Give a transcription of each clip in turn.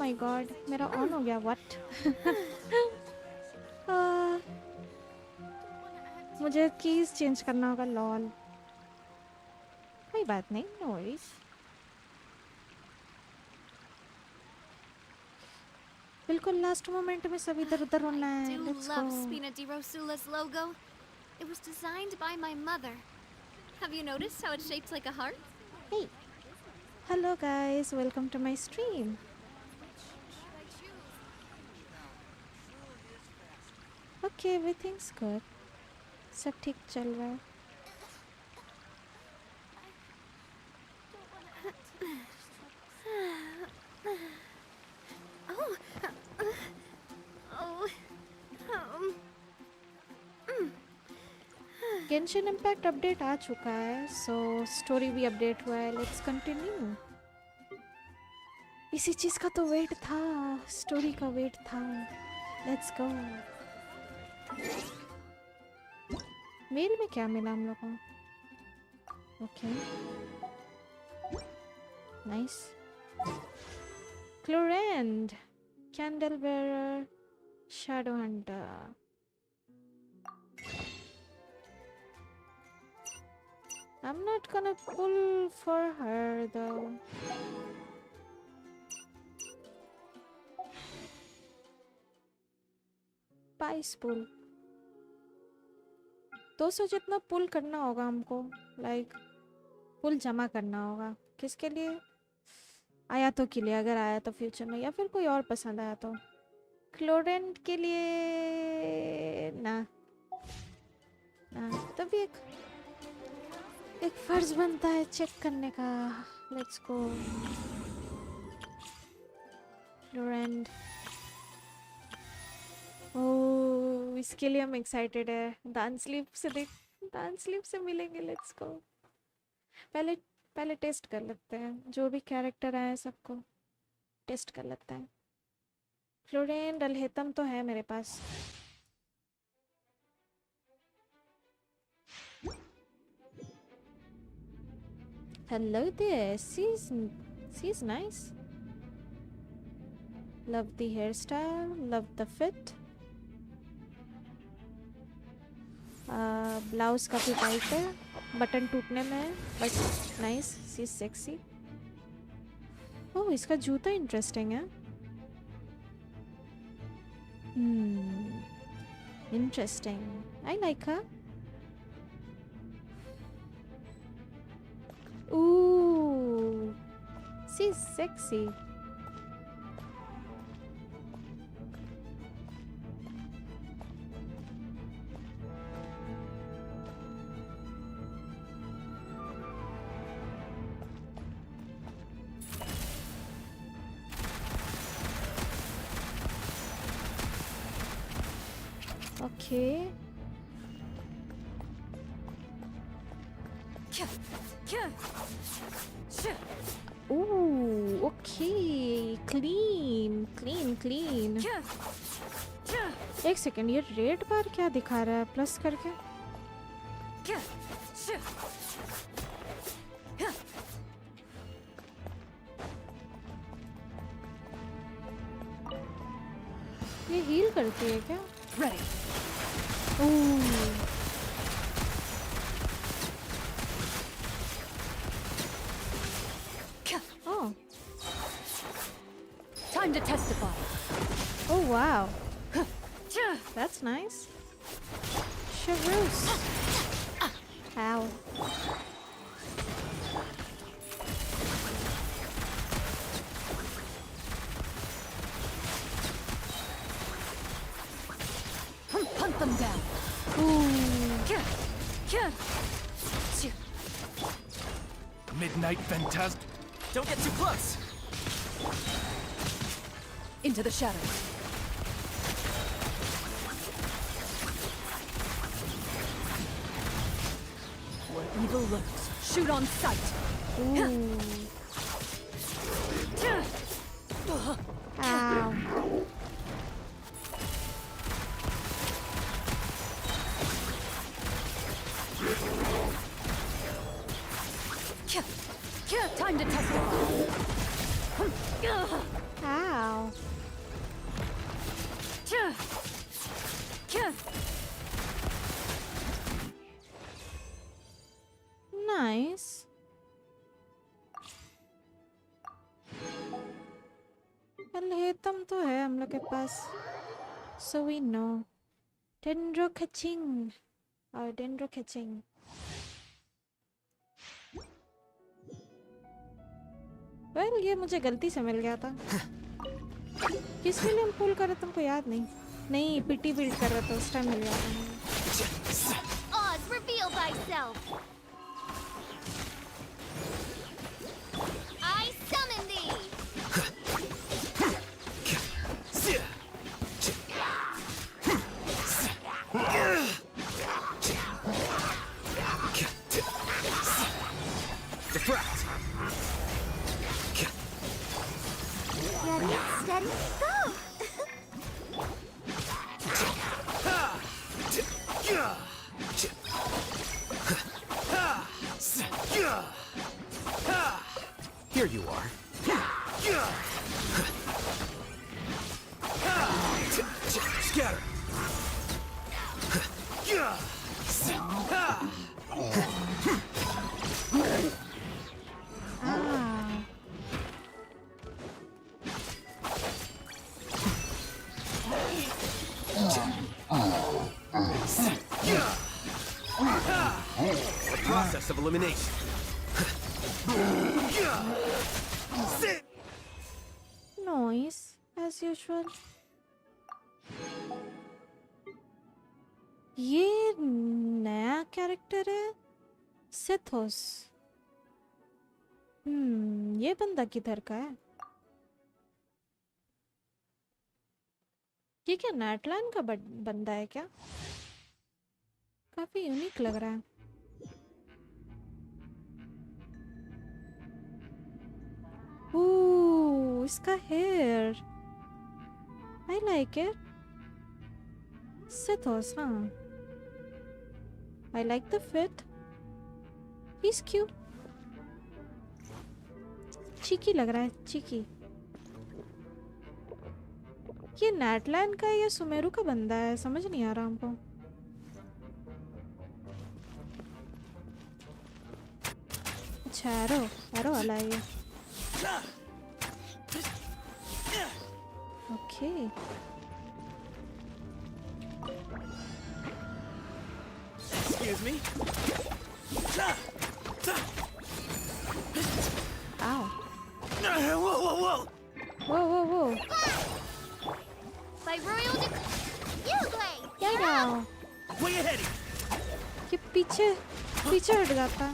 My God, मेरा on हो गया. व्हाट? मुझे कीज चेंज करना होगा. लॉल. कोई बात नहीं, नो वरीज. बिल्कुल लास्ट मोमेंट में सब इधर उधर होना है. I do let's love go. Spina di Rosula's logo. It was designed by my mother. Have you noticed how it's shaped like a heart? Hey. Hello guys, welcome to my stream. Okay, everything's good. सब ठीक चल रहा है. Genshin Impact update आ चुका है, so story भी update हुआ है. Let's continue. इसी चीज का तो वेट था, स्टोरी का वेट था. Let's go. मेल में क्या मिला हम लोगों को? Okay, nice. क्लोरेंड, candle bearer, shadow hunter. I'm not gonna pull for her though. Spice pull. 200 जितना पुल करना होगा हमको. लाइक पुल जमा करना होगा. किसके लिए? आयातों के लिए, अगर आया तो फ्यूचर में, या फिर कोई और पसंद आया तो. क्लोरेंट के लिए ना ना, तभी एक फर्ज बनता है चेक करने का. Let's go. क्लोरेंट. ओह, इसके लिए हम एक्साइटेड है. डांस स्लीप से मिलेंगे. Let's go. पहले टेस्ट कर लेते हैं. जो भी कैरेक्टर आए सबको टेस्ट कर लेते हैं. फ्लोरेन डलहेतम तो है मेरे पास. Hello there. She's nice. Love the hairstyle. Love the fit. Blouse काफी टाइट है. बटन टूटने में है, but nice. She's sexy. Oh, इसका जूता इंटरेस्टिंग है. Interesting. I like her. Ooh, she's sexy. Okay. Ooh, okay. Clean. एक सेकेंड, ये रेड बार क्या दिखा रहा है प्लस करके? ये हील करती है क्या? ओह, Time to testify. oh wow. That's nice. Charus. Ow. Hunt them down. Midnight Phantasm. Don't get too close. Into the shadows. Where evil lurks, shoot on sight. Ow. Time to testify. Ow. के पास, so we know. Dendro catching or dendro catching. Well, ये मुझे गलती से मिल गया था. किस लिए हम पुल कर रहे तुमको याद नहीं? नहीं, पीटी बिल्ड कर रहा था उस टाइम मिल गया था. Oz, reveal thyself. I summon thee. Defract. Ready, steady, go. Here you are. Scatter. Ah. A process of elimination. Noise, as usual. ये नया कैरेक्टर है सेथोस. ये बंदा किधर का है? ये क्या नेटलैंड का बंदा है क्या? काफी यूनिक लग रहा है. Ooh, इसका hair. I like it. Sethos, huh? I like the fit. He's cute. Cheeky लग रहा है, cheeky. ये नेटलैंड का या सुमेरु का बंदा है, समझ नहीं आ रहा हमको. अच्छा, एरो वाला है ये. Okay. Excuse me. Ow. Whoa, whoa, whoa. Whoa. By royal you play. क्या now? Where you heading? ये पीछे हट जाता.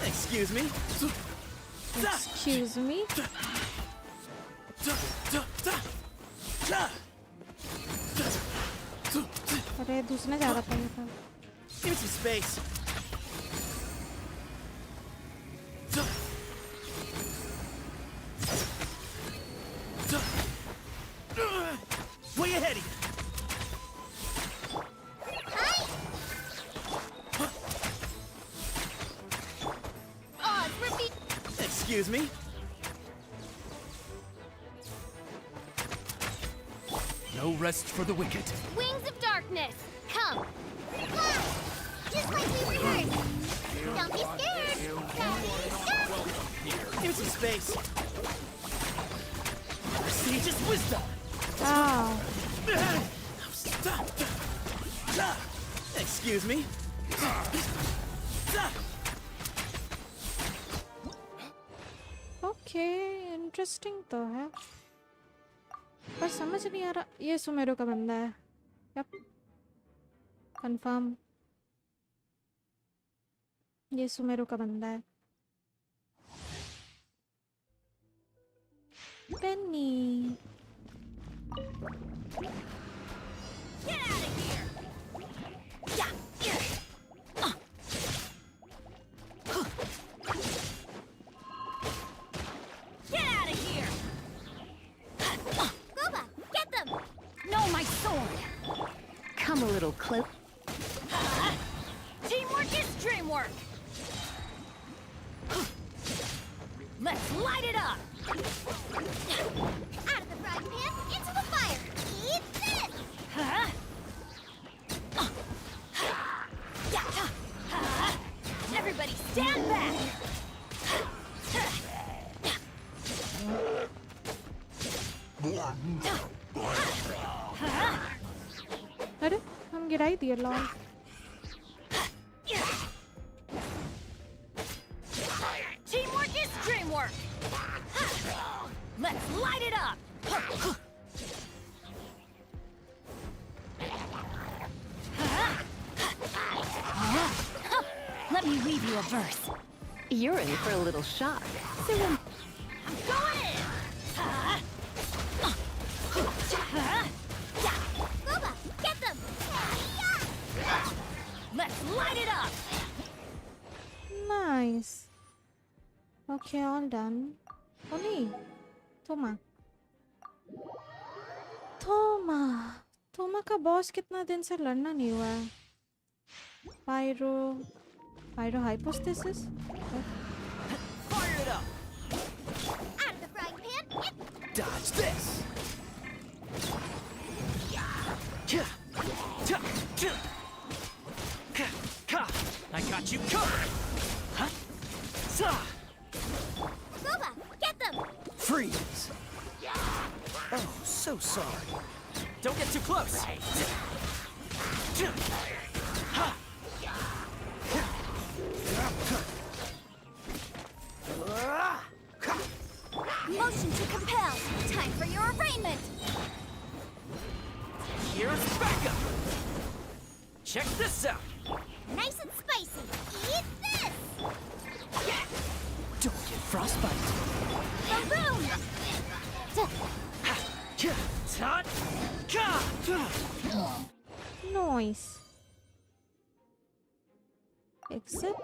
Excuse me. Excuse me. अरे दूसरा जा रहा था ये था. Give me some space. Where you heading? Oz, repeat. Excuse me. No rest for the wicked. Wings of darkness. Come. Fly. Just like we rehearsed. Don't be scared. Give me some space. Sage's wisdom. Ow. Excuse me. Okay, interesting तो है, पर समझ नहीं आ रहा. ये सुमेरु का बंदा है. Yup, confirm. ये सुमेरु का बंदा है. पेनी. Get out of here! Yeah. Get out of here! Boba, get them. No, my sword! Come a little close. Teamwork is dreamwork! Let's light it up! Out of the frying pan, into the fire. Eat this. Huh? Everybody stand back! अरे हम गिरा ही दिए lol. Teamwork is dreamwork. Let's light it up. Let me weave you a verse. You're in for a little shock. I'm going in. Boba, get them! Let's light it up. Nice. Okay, all done. Only Thoma. Thoma का boss कितना दिन से लड़ना नहीं हुआ है. Pyro hypostasis. Fire it up! Out of the frying pan! Dodge this! I got you covered! Huh? Boba, get them! Freeze! Oh, so sorry. Don't get too close! Motion to compel! Time for your arraignment! Here's backup! Check this out! Nice and spicy! Eat this! Don't get frostbite! Boom! Nice. Exit.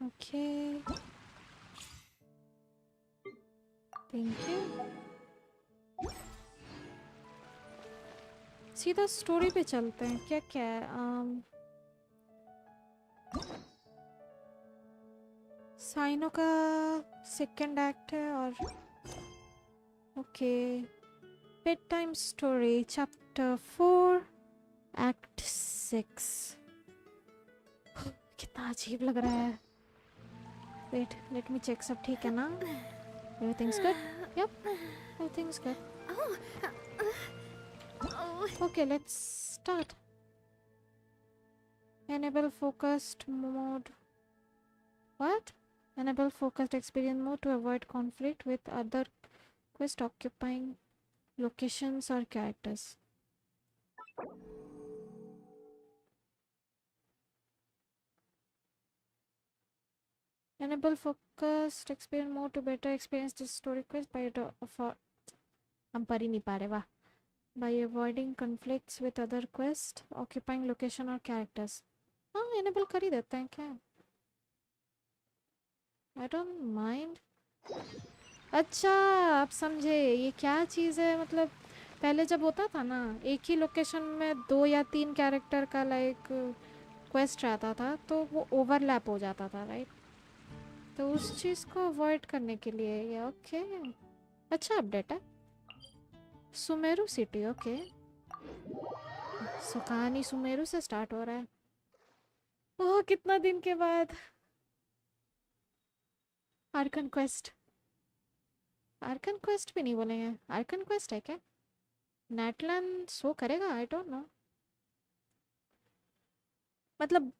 Okay. Thank you. सीधा story पे चलते हैं. क्या क्या है? Cyano का second act है और okay. Bed time story chapter 4 act 6. कितना अजीब लग रहा है. वेट लेट मी चेक सब ठीक है ना. Everything's good. Yup everything's good. Okay, let's start. Enable focused mode. What? Enable focused experience mode to avoid conflict with other quest occupying locations or characters. Enable focused experience mode to better experience this story quest by हम पढ़ ही नहीं पा रहे. वाह. By avoiding conflicts with other quests occupying location or characters. हाँ enable कर ही देते हैं क्या. I don't mind. अच्छा आप समझे ये क्या चीज़ है. मतलब पहले जब होता था ना एक ही लोकेशन में 2 या 3 कैरेक्टर का लाइक क्वेस्ट रहता था तो वो ओवरलैप हो जाता था राइट. तो उस चीज़ को अवॉइड करने के लिए ये ओके. अच्छा अपडेट है. Sumeru city okay. सो कहानी सुमेरु से स्टार्ट हो रहा है. ओह कितना दिन के बाद. आर्कन क्वेस्ट भी नहीं बोलेंगे. आर्कन क्वेस्ट है क्या. नेटलैंड शो करेगा. I don't know. मतलब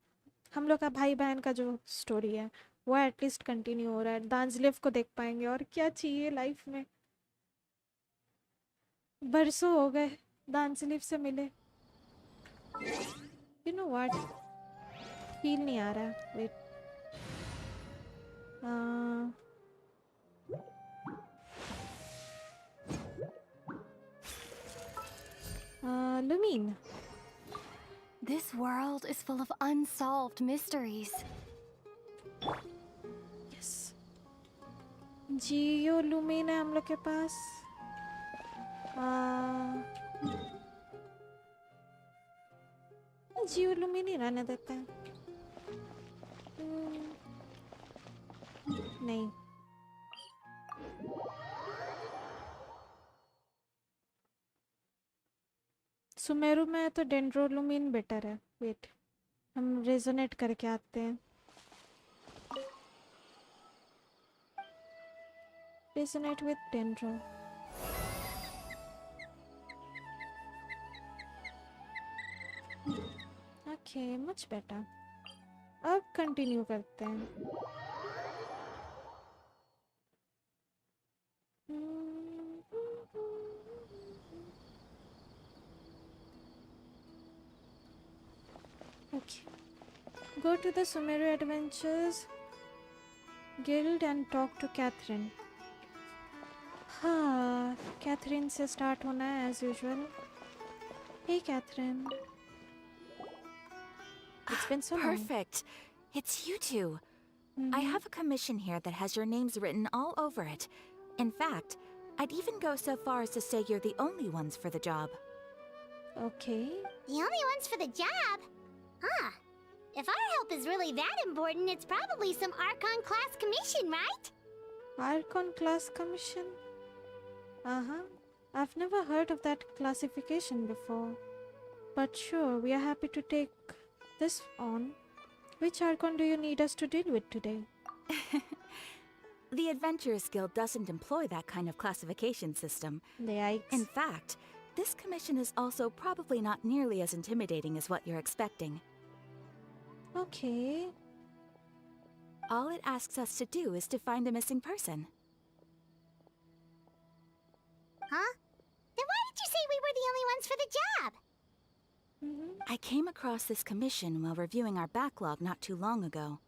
हम लोग का भाई बहन का जो स्टोरी है वो एटलीस्ट कंटिन्यू हो रहा है. दांजलिव को देख पाएंगे. और क्या चाहिए लाइफ में. बरसों हो गए दांजलिव से मिले. यू नो व्हाट फील नहीं आ रहा है. Wait Lumine. This world is full of unsolved mysteries. Yes. Geo Lumine है हम लोग के पास. जियो लुमिन ही रहने देते हैं. नहीं सुमेरु में तो डेंड्रोलुमिन बेटर है. वेट, हम रेजोनेट करके आते हैं. Resonate with Dendro. Okay, much better. अब कंटिन्यू करते हैं. Okay. Go to the Sumeru Adventures Guild and talk to Catherine. हाँ, कैथरीन से स्टार्ट होना है as usual. Hey, Catherine. It's been so long. Perfect. It's you two. I have a commission here that has your names written all over it. In fact, I'd even go so far as to say you're the only ones for the job. Okay. The only ones for the job? Huh. If our help is really that important, it's probably some Archon class commission, right? Archon class commission? Uh-huh. I've never heard of that classification before. But sure, we are happy to take this on. Which Archon do you need us to deal with today? The Adventurers Guild doesn't employ that kind of classification system. Yikes. In fact, this commission is also probably not nearly as intimidating as what you're expecting. Okay. All it asks us to do is to find a missing person. Huh? Then why did you say we were the only ones for the job? I came across this commission while reviewing our backlog not too long ago.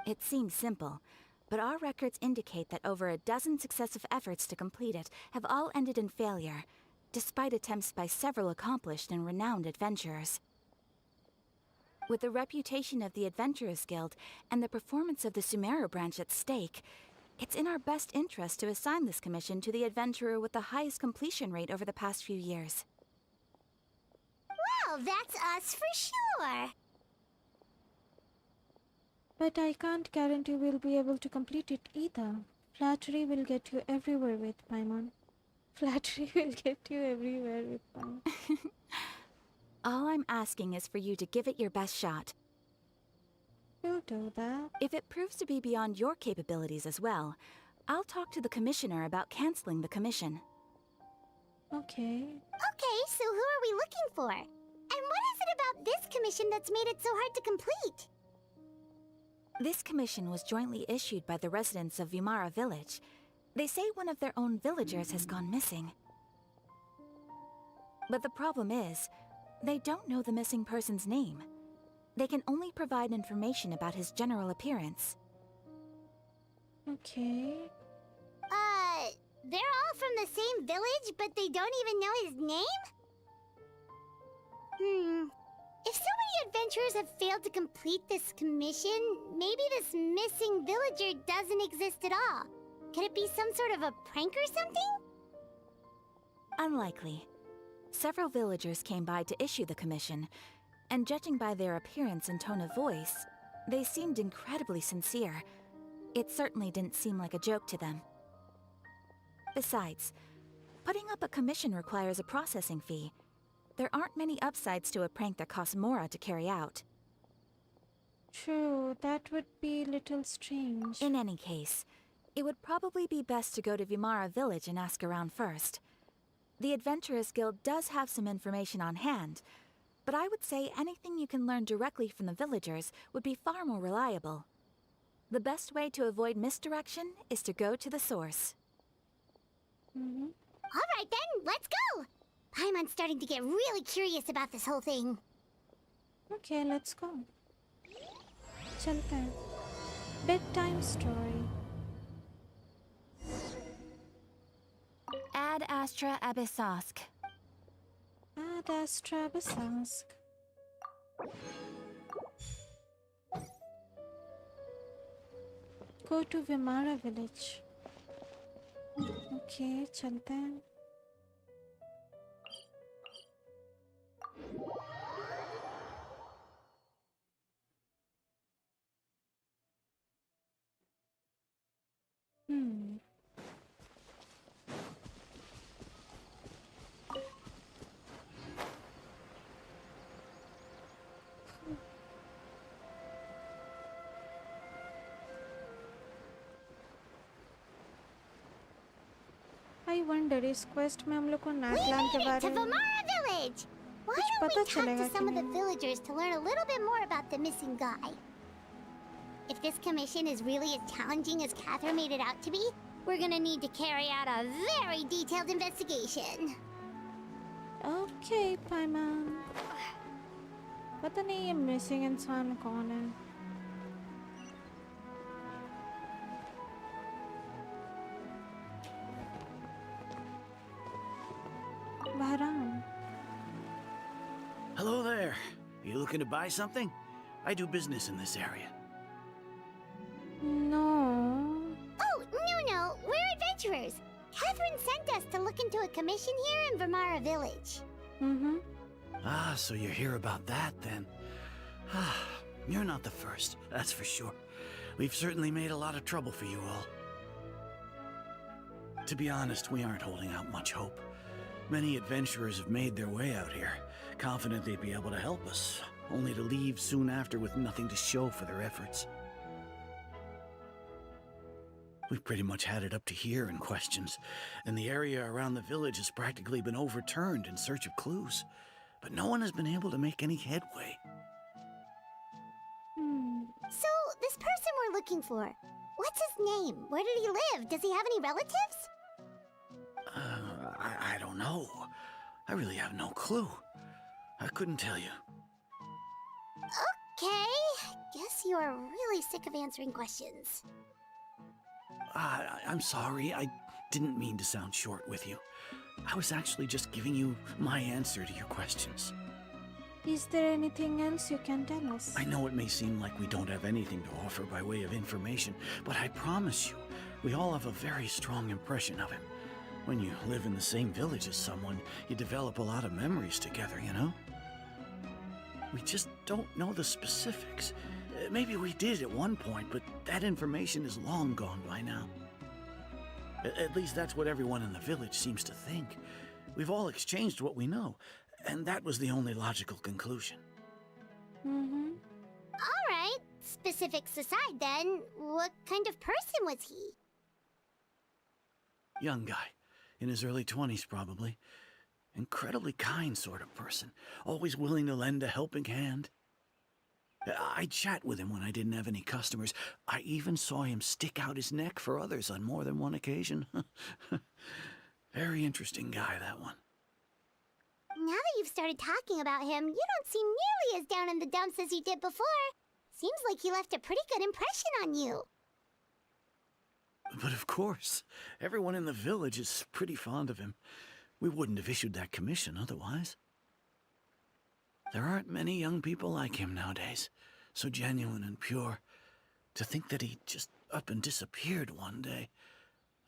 It seems simple, but our records indicate that over a dozen successive efforts to complete it have all ended in failure, despite attempts by several accomplished and renowned adventurers. With the reputation of the Adventurers Guild and the performance of the Sumeru branch at stake, it's in our best interest to assign this commission to the adventurer with the highest completion rate over the past few years. Well, that's us for sure. But I can't guarantee we'll be able to complete it either. Flattery will get you everywhere with Paimon. Flattery will get you everywhere with Paimon. All I'm asking is for you to give it your best shot. You'll do that. If it proves to be beyond your capabilities as well, I'll talk to the commissioner about canceling the commission. Okay. Okay, so who are we looking for? And what is it about this commission that's made it so hard to complete? This commission was jointly issued by the residents of Vimara village. They say one of their own villagers has gone missing. But the problem is, they don't know the missing person's name. They can only provide information about his general appearance. Okay. They're all from the same village, but they don't even know his name? If so many adventurers have failed to complete this commission, maybe this missing villager doesn't exist at all. Could it be some sort of a prank or something? Unlikely. Several villagers came by to issue the commission, and judging by their appearance and tone of voice, they seemed incredibly sincere. It certainly didn't seem like a joke to them. Besides, putting up a commission requires a processing fee. There aren't many upsides to a prank that costs Mora to carry out. True, that would be a little strange. In any case, it would probably be best to go to Vimara village and ask around first. The Adventurers Guild does have some information on hand, but I would say anything you can learn directly from the villagers would be far more reliable. The best way to avoid misdirection is to go to the source. All right then, let's go! Paimon's starting to get really curious about this whole thing. Okay, let's go. चलते हैं. Bedtime story. Ad Astra Abyssosk. Ad Astra Abyssosk. Go to Vimara village. Okay, चलते हैं. wonder इस quest में हम लोग को We नाटलान के made it to बारे में Vamara Village! Why कुछ don't we पता talk चलेगा to some कि of the नहीं? villagers to learn a little bit more about the missing guy? If this commission is really as challenging as Catherine made it out to be, we're gonna need to carry out a very detailed investigation. Okay, Paimon. पता नहीं ये missing इंसान कौन है? Bahram. Hello there. You looking to buy something? I do business in this area. No. Oh, no, we're adventurers. Catherine sent us to look into a commission here in Vamara Village. Mm-hmm. Ah, so you're here about that then. Ah, you're not the first, that's for sure. We've certainly made a lot of trouble for you all. To be honest, we aren't holding out much hope. Many adventurers have made their way out here, confident they'd be able to help us, only to leave soon after with nothing to show for their efforts. We've pretty much had it up to here in questions, and the area around the village has practically been overturned in search of clues. But no one has been able to make any headway. So, this person we're looking for, what's his name? Where did he live? Does he have any relatives? I don't know. I really have no clue. I couldn't tell you. Okay, guess you are really sick of answering questions. I'm sorry, I didn't mean to sound short with you. I was actually just giving you my answer to your questions. Is there anything else you can tell us? I know it may seem like we don't have anything to offer by way of information, but I promise you, we all have a very strong impression of him. When you live in the same village as someone, you develop a lot of memories together, you know? We just don't know the specifics. Maybe we did at one point, but that information is long gone by now. At least that's what everyone in the village seems to think. We've all exchanged what we know, and that was the only logical conclusion. Mm-hmm. Alright, specifics aside then, what kind of person was he? Young guy, in his early 20s probably. Incredibly kind sort of person, always willing to lend a helping hand. I'd chat with him when I didn't have any customers. I even saw him stick out his neck for others on more than one occasion. Very interesting guy, that one. Now that you've started talking about him, you don't seem nearly as down in the dumps as you did before. Seems like he left a pretty good impression on you. But of course, everyone in the village is pretty fond of him. We wouldn't have issued that commission otherwise. There aren't many young people like him nowadays, so genuine and pure. To think that he just up and disappeared one day.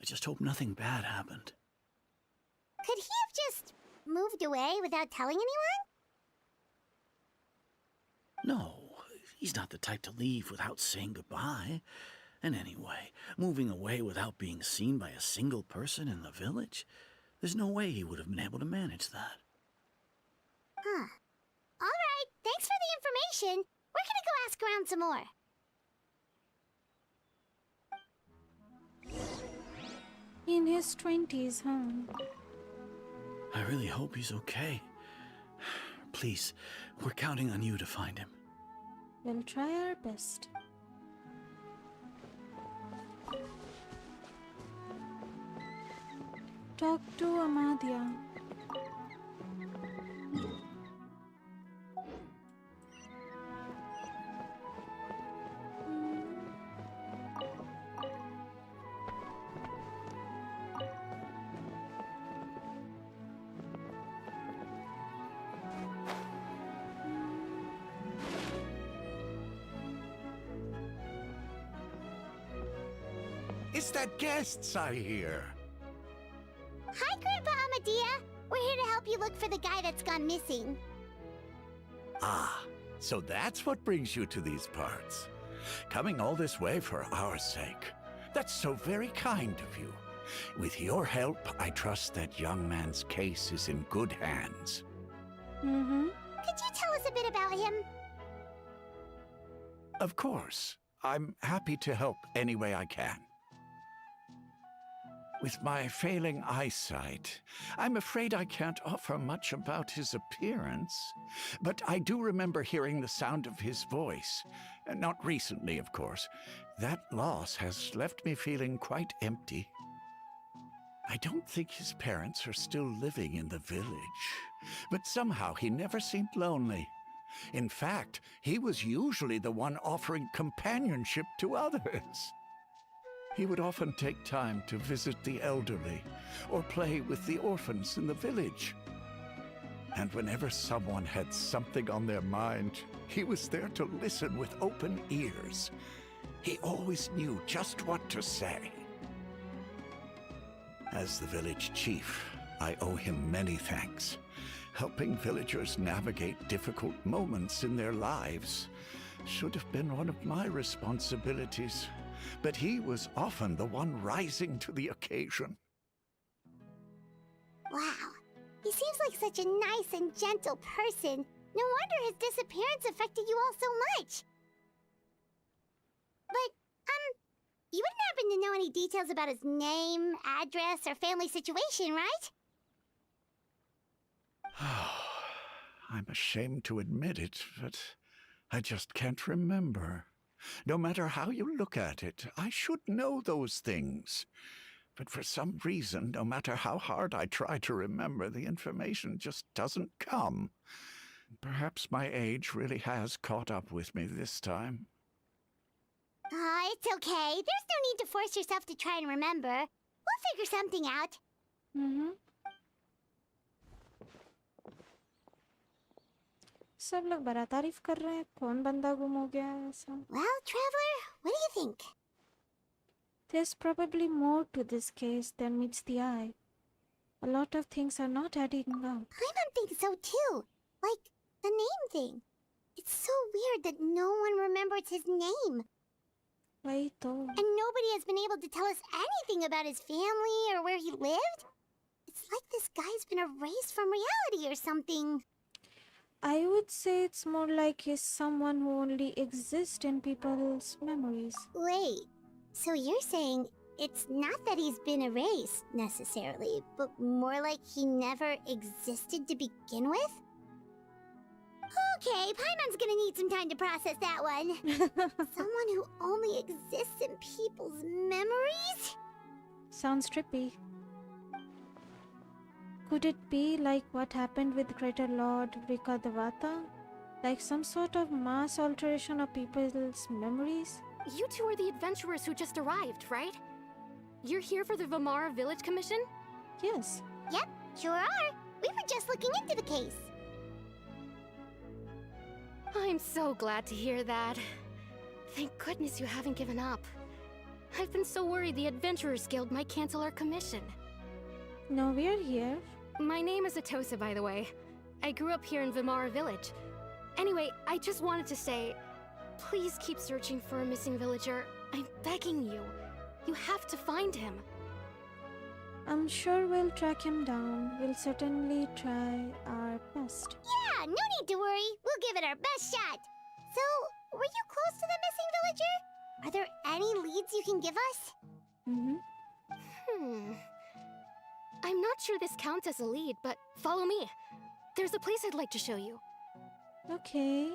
I just hope nothing bad happened. Could he have just moved away without telling anyone? No, he's not the type to leave without saying goodbye. And anyway, moving away without being seen by a single person in the village, there's no way he would have been able to manage that. Huh. Alright, thanks for the information. We're gonna go ask around some more. In his 20s, huh? I really hope he's okay. Please, we're counting on you to find him. We'll try our best. Talk to Amadia. It's that guests I hear. Hi, Grandpa Amadia. We're here to help you look for the guy that's gone missing. Ah, so that's what brings you to these parts. Coming all this way for our sake. That's so very kind of you. With your help, I trust that young man's case is in good hands. Mm-hmm. Could you tell us a bit about him? Of course. I'm happy to help any way I can. With my failing eyesight, I'm afraid I can't offer much about his appearance. But I do remember hearing the sound of his voice. Not recently, of course. That loss has left me feeling quite empty. I don't think his parents are still living in the village, but somehow he never seemed lonely. In fact, he was usually the one offering companionship to others. He would often take time to visit the elderly or play with the orphans in the village. And whenever someone had something on their mind, he was there to listen with open ears. He always knew just what to say. As the village chief, I owe him many thanks. Helping villagers navigate difficult moments in their lives should have been one of my responsibilities, but he was often the one rising to the occasion. Wow. He seems like such a nice and gentle person. No wonder his disappearance affected you all so much. But, you wouldn't happen to know any details about his name, address, or family situation, right? I'm ashamed to admit it, but I just can't remember. No matter how you look at it, I should know those things. But for some reason, no matter how hard I try to remember, the information just doesn't come. Perhaps my age really has caught up with me this time. It's okay. There's no need to force yourself to try and remember. We'll figure something out. सब लोग बड़ा तारीफ कर रहे हैं कौन बंदा गुम हो गया है ऐसा Well, Traveler, what do you think? There's probably more to this case than meets the eye. A lot of things are not adding up. Paimon thinks so too. Like, the name thing. It's so weird that no one remembers his name. वही तो And nobody has been able to tell us anything about his family or where he lived. It's like this guy's been erased from reality or something. I would say it's more like he's someone who only exists in people's memories. Wait, so you're saying it's not that he's been erased, necessarily, but more like he never existed to begin with? Okay, Paimon's gonna need some time to process that one. Someone who only exists in people's memories? Sounds trippy. Could it be like what happened with Greater Lord Vikadavata? Like some sort of mass alteration of people's memories? You two are the adventurers who just arrived, right? You're here for the Vamara Village Commission? Yes. Yep, sure are. We were just looking into the case. I'm so glad to hear that. Thank goodness you haven't given up. I've been so worried the Adventurers Guild might cancel our commission. No, we're here. My name is Atosa, by the way. I grew up here in Vamara Village. Anyway, I just wanted to say, please keep searching for a missing villager. I'm begging you. You have to find him. I'm sure we'll track him down. We'll certainly try our best. Yeah, no need to worry. We'll give it our best shot. So, were you close to the missing villager? Are there any leads you can give us? I'm not sure this counts as a lead, but follow me. There's a place I'd like to show you. Okay.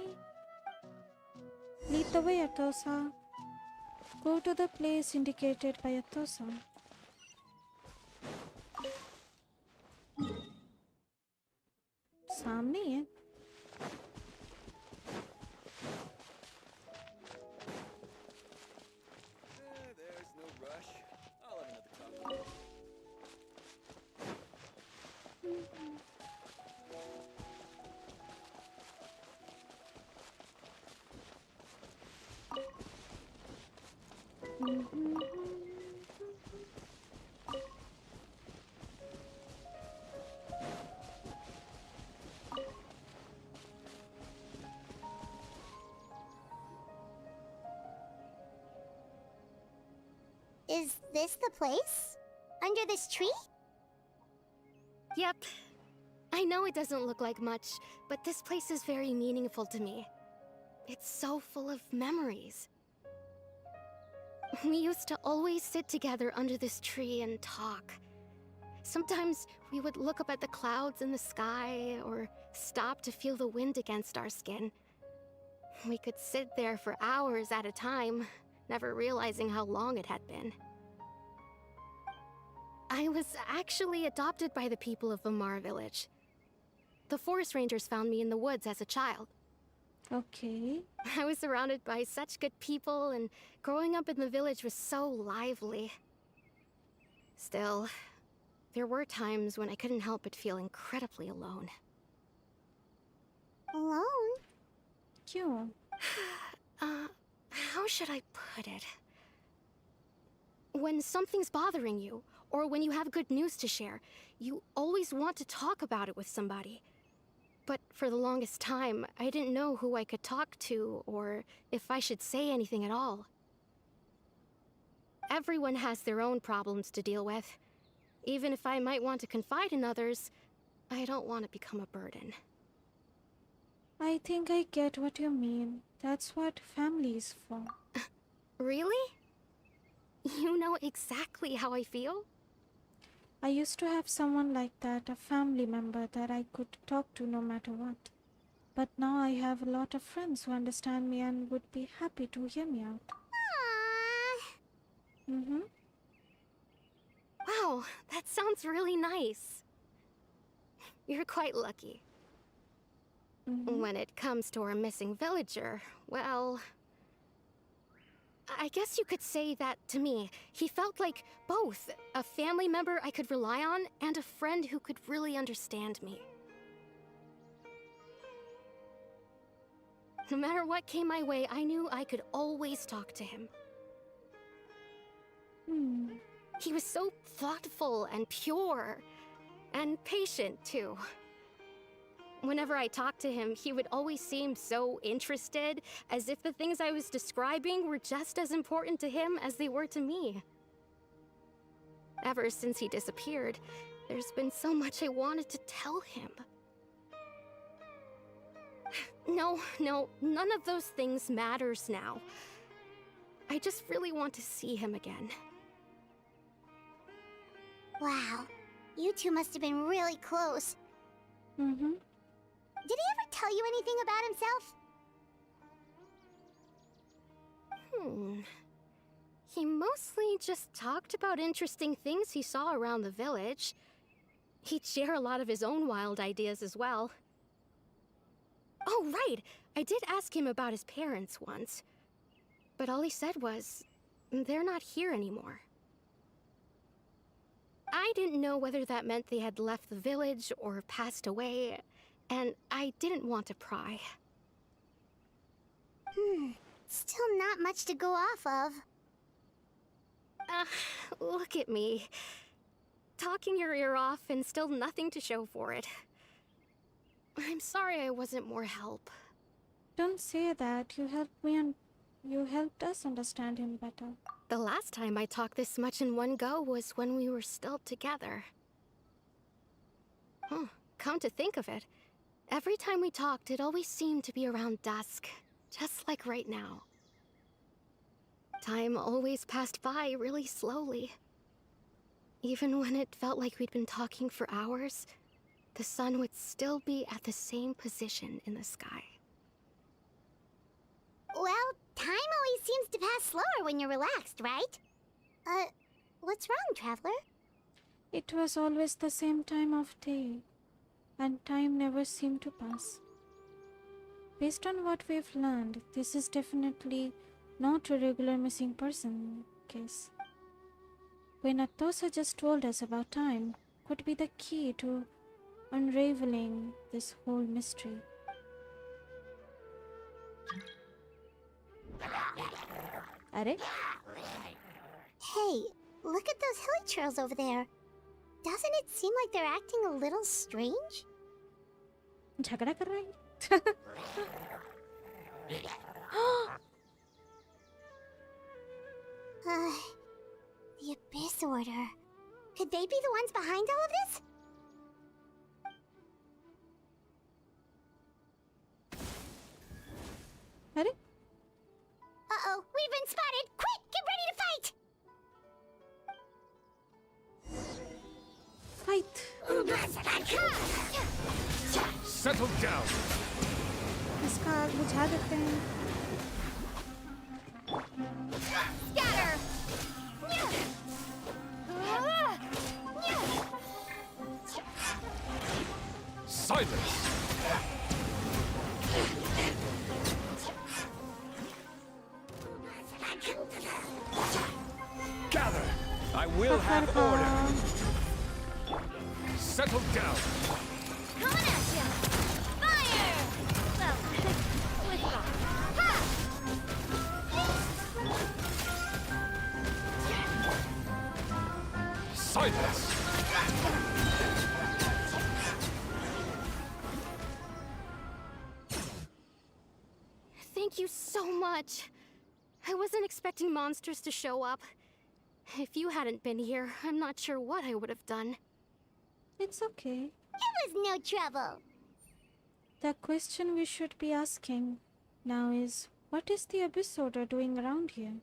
Lead the way, Atosa. Go to the place indicated by Atosa. सामने ही है There's no rush. I'll have another coffee. Is this the place? Under this tree? Yep. I know it doesn't look like much, but this place is very meaningful to me. It's so full of memories. We used to always sit together under this tree and talk. Sometimes we would look up at the clouds in the sky or stop to feel the wind against our skin. We could sit there for hours at a time, never realizing how long it had been. I was actually adopted by the people of Vimar Village. The forest rangers found me in the woods as a child. Okay. I was surrounded by such good people, and growing up in the village was so lively. Still, there were times when I couldn't help but feel incredibly alone. Alone? Cute. How should I put it? When something's bothering you, or when you have good news to share, you always want to talk about it with somebody. But for the longest time, I didn't know who I could talk to, or if I should say anything at all. Everyone has their own problems to deal with. Even if I might want to confide in others, I don't want to become a burden. I think I get what you mean. That's what family is for. Really? You know exactly how I feel? I used to have someone like that, a family member that I could talk to no matter what. But now I have a lot of friends who understand me and would be happy to hear me out. Aww. Wow, that sounds really nice. You're quite lucky. When it comes to our missing villager, well, I guess you could say that to me. He felt like both a family member I could rely on and a friend who could really understand me. No matter what came my way, I knew I could always talk to him. He was so thoughtful and pure, and patient too. Whenever I talked to him, he would always seem so interested, as if the things I was describing were just as important to him as they were to me. Ever since he disappeared, there's been so much I wanted to tell him. No, none of those things matters now. I just really want to see him again. Wow. You two must have been really close. Did he ever tell you anything about himself? He mostly just talked about interesting things he saw around the village. He'd share a lot of his own wild ideas as well. Oh, right! I did ask him about his parents once. But all he said was, they're not here anymore. I didn't know whether that meant they had left the village or passed away, and I didn't want to pry. Still not much to go off of. Look at me. Talking your ear off and still nothing to show for it. I'm sorry I wasn't more help. Don't say that. You helped me and you helped us understand him better. The last time I talked this much in one go was when we were still together. Come to think of it, every time we talked, it always seemed to be around dusk, just like right now. Time always passed by really slowly. Even when it felt like we'd been talking for hours, the sun would still be at the same position in the sky. Well, time always seems to pass slower when you're relaxed, right? What's wrong, Traveler? It was always the same time of day, and time never seemed to pass. Based on what we've learned, this is definitely not a regular missing person case. What Atosa just told us about time could be the key to unraveling this whole mystery. Are? Hey, look at those hilly trails over there. Doesn't it seem like they're acting a little strange? झगड़ा कर रहा है? The Abyss Order. Could they be the ones behind all of this? अरे? Uh-oh, we've been spotted! Quick, get ready to fight! Settle down. इसका आग बुझा देते हैं. Scatter! Silence. Gather. I will have order. Settle down. Coming at you! Fire! Well, withdraw. Ha! Silence. Thank you so much. I wasn't expecting monsters to show up. If you hadn't been here, I'm not sure what I would have done. It's okay. It was no trouble. The question we should be asking now is, what is the Abyss Order doing around here?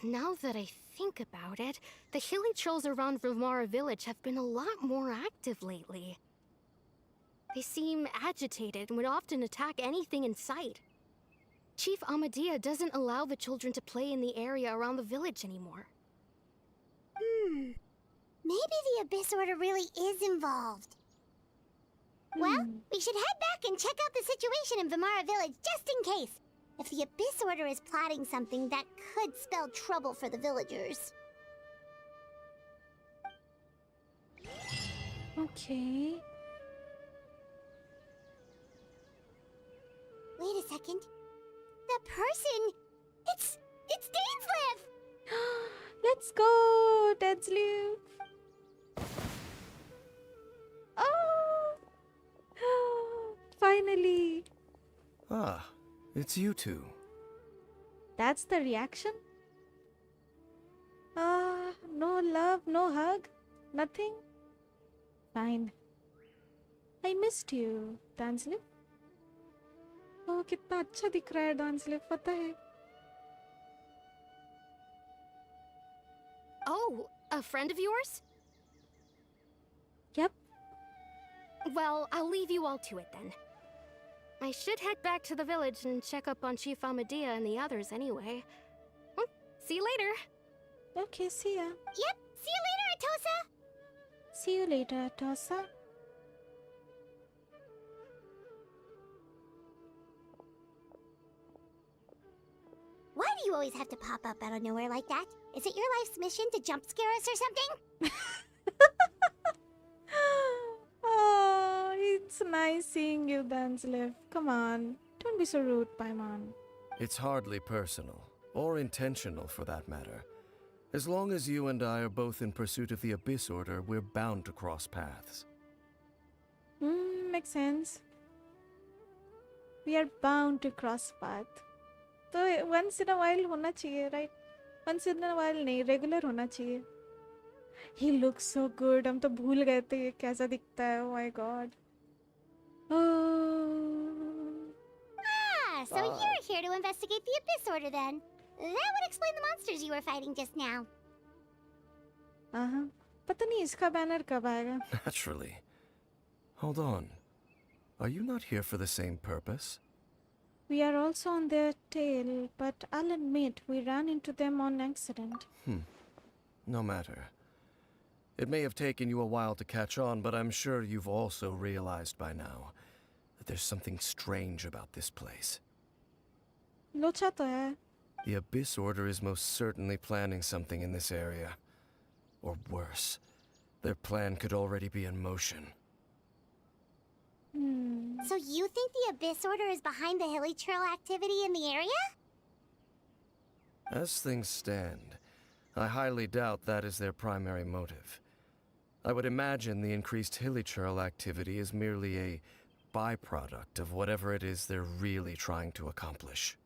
Now that I think about it, the hilly trolls around Vimara village have been a lot more active lately. They seem agitated and would often attack anything in sight. Chief Amadea doesn't allow the children to play in the area around the village anymore. Maybe the Abyss Order really is involved. Well, we should head back and check out the situation in Vimara village just in case. If the Abyss Order is plotting something that could spell trouble for the villagers. Okay. Wait a second. That person... It's Dainsleif! Let's go, Deadsleep. Oh! Finally. Ah, it's you two. That's the reaction? No love, no hug, nothing? Fine. I missed you, Dainsleif. Oh, कितना अच्छा दिख रहा है Dainsleif, पता है? Oh, a friend of yours? Yep. Well, I'll leave you all to it then. I should head back to the village and check up on Chief Amadea and the others anyway. Well, see you later. Okay, see ya. Yep, see you later, Atosa! See you later, Atosa. Why do you always have to pop up out of nowhere like that? Is it your life's mission to jump scare us or something? Oh, it's nice seeing you, Dainsleif. Come on, don't be so rude, Paimon. It's hardly personal, or intentional for that matter. As long as you and I are both in pursuit of the Abyss Order, we're bound to cross paths. Makes sense. We are bound to cross path. So once in a while होना चाहिए, right? Once in a while नहीं, regular होना चाहिए. He looks so good. हम तो भूल गए थे ये कैसा दिखता है. Oh my god. Oh. Ah, so you're here to investigate the Abyss Order then. That would explain the monsters you were fighting just now. पता नहीं इसका बैनर कब आएगा. Naturally. Hold on. Are you not here for the same purpose? We are also on their tail, but I'll admit we ran into them on accident. No matter. It may have taken you a while to catch on, but I'm sure you've also realized by now that there's something strange about this place. लोचा तो है. The Abyss Order is most certainly planning something in this area. Or worse, their plan could already be in motion. So you think the Abyss Order is behind the hilly trail activity in the area? As things stand, I highly doubt that is their primary motive. I would imagine the increased hilly trail activity is merely a byproduct of whatever it is they're really trying to accomplish.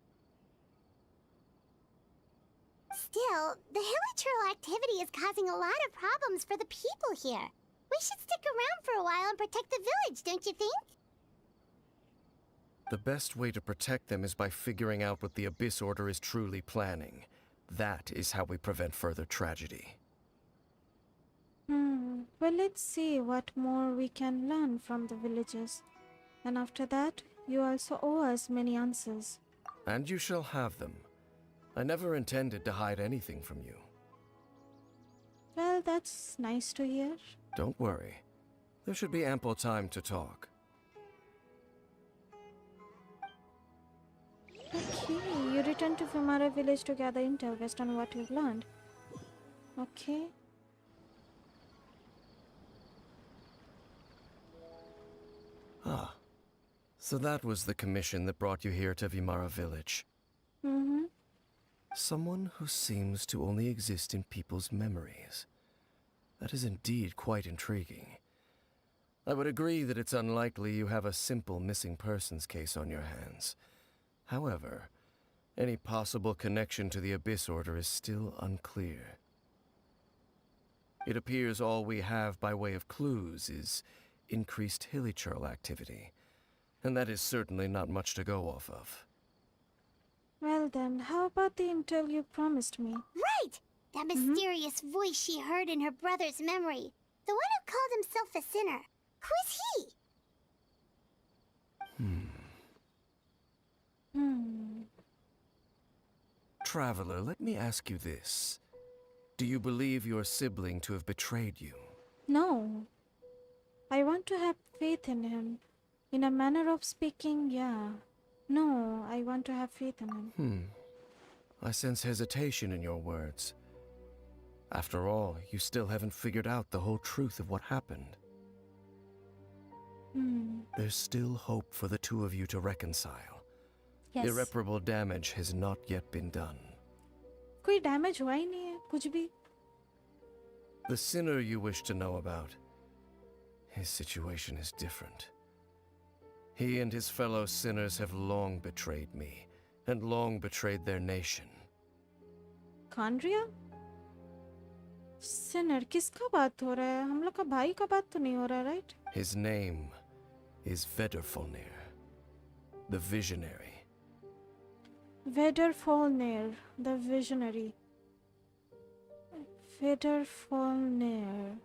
Still, the hilly trail activity is causing a lot of problems for the people here. We should stick around for a while and protect the village, don't you think? The best way to protect them is by figuring out what the Abyss Order is truly planning. That is how we prevent further tragedy. Well, let's see what more we can learn from the villagers. And after that, you also owe us many answers. And you shall have them. I never intended to hide anything from you. Well, that's nice to hear. Don't worry. There should be ample time to talk. Okay, you return to Vimara village to gather intel based on what you've learned. Okay. Ah. So that was the commission that brought you here to Vimara village. Mm-hmm. Someone who seems to only exist in people's memories. That is indeed quite intriguing. I would agree that it's unlikely you have a simple missing persons case on your hands. However, any possible connection to the Abyss Order is still unclear. It appears all we have by way of clues is increased hilichurl activity, and that is certainly not much to go off of. Well then, how about the intel you promised me? Right! That mysterious voice she heard in her brother's memory. The one who called himself a sinner. Who is he? Traveler, let me ask you this. Do you believe your sibling to have betrayed you? No. I want to have faith in him. In a manner of speaking, yeah. No, I want to have faith in him. I sense hesitation in your words. After all, you still haven't figured out the whole truth of what happened. There's still hope for the two of you to reconcile. Yes. Irreparable damage has not yet been done. कोई damage हुआ ही नहीं है, कुछ भी. The sinner you wish to know about, his situation is different. He and his fellow sinners have long betrayed me, and long betrayed their nation. Kandria? Sinner, किसका बात हो रहा है? हम लोग का भाई का बात तो नहीं हो रहा, right? His name is Vedrfolnir, the Visionary. Vedrfolnir, the Visionary. Vedrfolnir.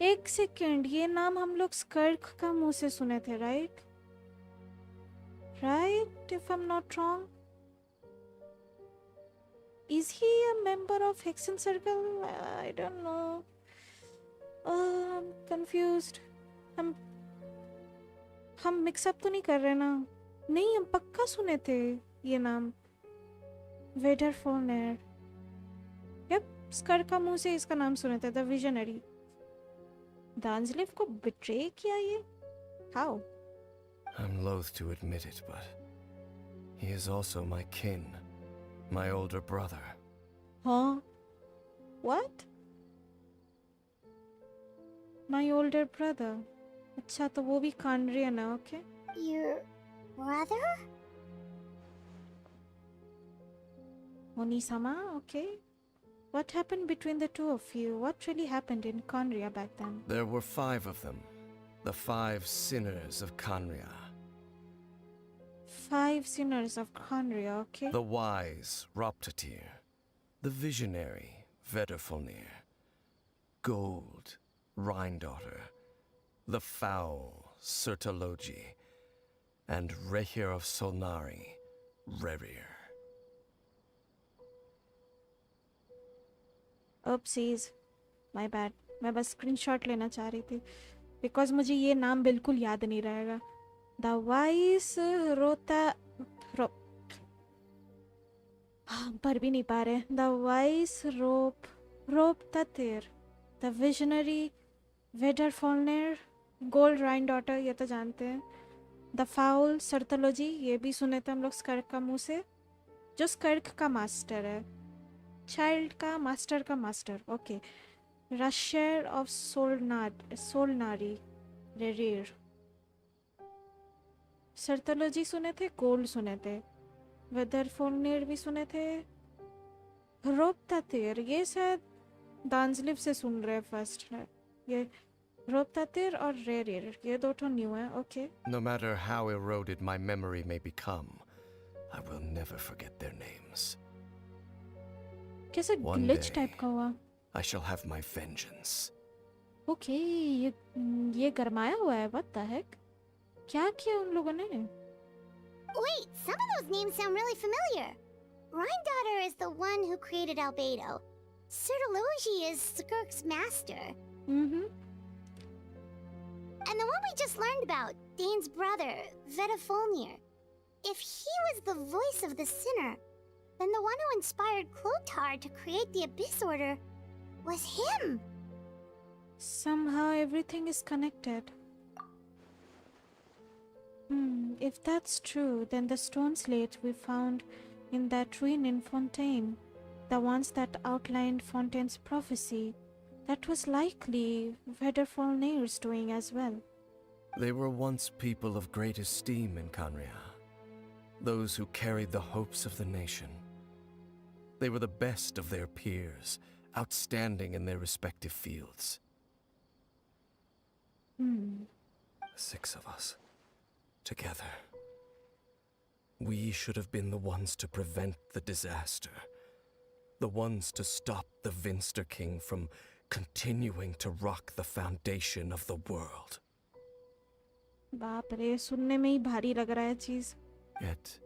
एक सेकेंड, ये नाम हम लोग स्कर्क का मुंह से सुने थे, right? Right, if I'm not wrong. Is he a member of Hexen Circle? I don't know. I'm confused. हम मिक्स अप तो नहीं कर रहे ना? नहीं, हम पक्का सुने थे ये नाम. Vedrfolnir. यप, स्कर्क का मुंह से इसका नाम सुने थे, The Visionary. दांजलिव को betray किया ये? How? I'm loath to admit it, but he is also my kin, my older brother. Huh? What? My older brother. अच्छा, तो वो भी Kandrian है, okay? Your brother? Onisama, okay. What happened between the two of you? What really happened in Kandria back then? There were 5 of them, the 5 sinners of Kandria. 5 sinners of Kandria, okay? The wise, Roptatir. The visionary, Vedrfolnir. Gold, Rhindaughter. The foul, Sertologi. And Redgear of Solnari, Redgear. Oopsies. My bad. मैं बस screenshot लेना चाह रही थी because मुझे ये नाम बिल्कुल याद नहीं रहेगा. द वाइस रोता भर भी नहीं पा रहे. द वाइस रोप ततिर, द विजनरी, वेडरफॉलनर, गोल्ड राइन डॉटर, ये तो जानते हैं. द फाउल, सर्टोलॉजी, ये भी सुने थे हम लोग स्कर्क का मुंह से, जो स्कर्क का मास्टर है. चाइल्ड का मास्टर, ओके. रशियर ऑफ सोलनारी, रेडियर. सर्टोलॉजी सुने थे, गोल्ड सुने थे, वेदरफोल्निर भी सुने थे, रोपतातिर ये शायद दांजलिव से सुन रहे फर्स्ट. ये रोपतातिर और रेडियर, ये दो तो न्यू है, okay. No matter how eroded my memory may become, I will never forget their names. कैसे ग्लिच टाइप का हुआ? I shall have my vengeance. Okay, ये गरमाया हुआ है, what the heck? क्या किया उन लोगों ने? Wait, some of those names sound really familiar. Rhine is the one who created Albedo. Sertology is Skirk's master. Mm-hmm. And the one we just learned about, Dane's brother, Vedafolnir. If he was the voice of the sinner, then the one who inspired Clotar to create the Abyss Order was him. Somehow everything is connected. If that's true, then the stone slate we found in that ruin in Fontaine, the ones that outlined Fontaine's prophecy, that was likely Vedafolnir's doing as well. They were once people of great esteem in Canria, those who carried the hopes of the nation. They were the best of their peers, outstanding in their respective fields. 6 of us, together. We should have been the ones to prevent the disaster. The ones to stop the Vinster King from continuing to rock the foundation of the world. बाप रे, सुनने में ही भारी लग रहा है चीज. Yet,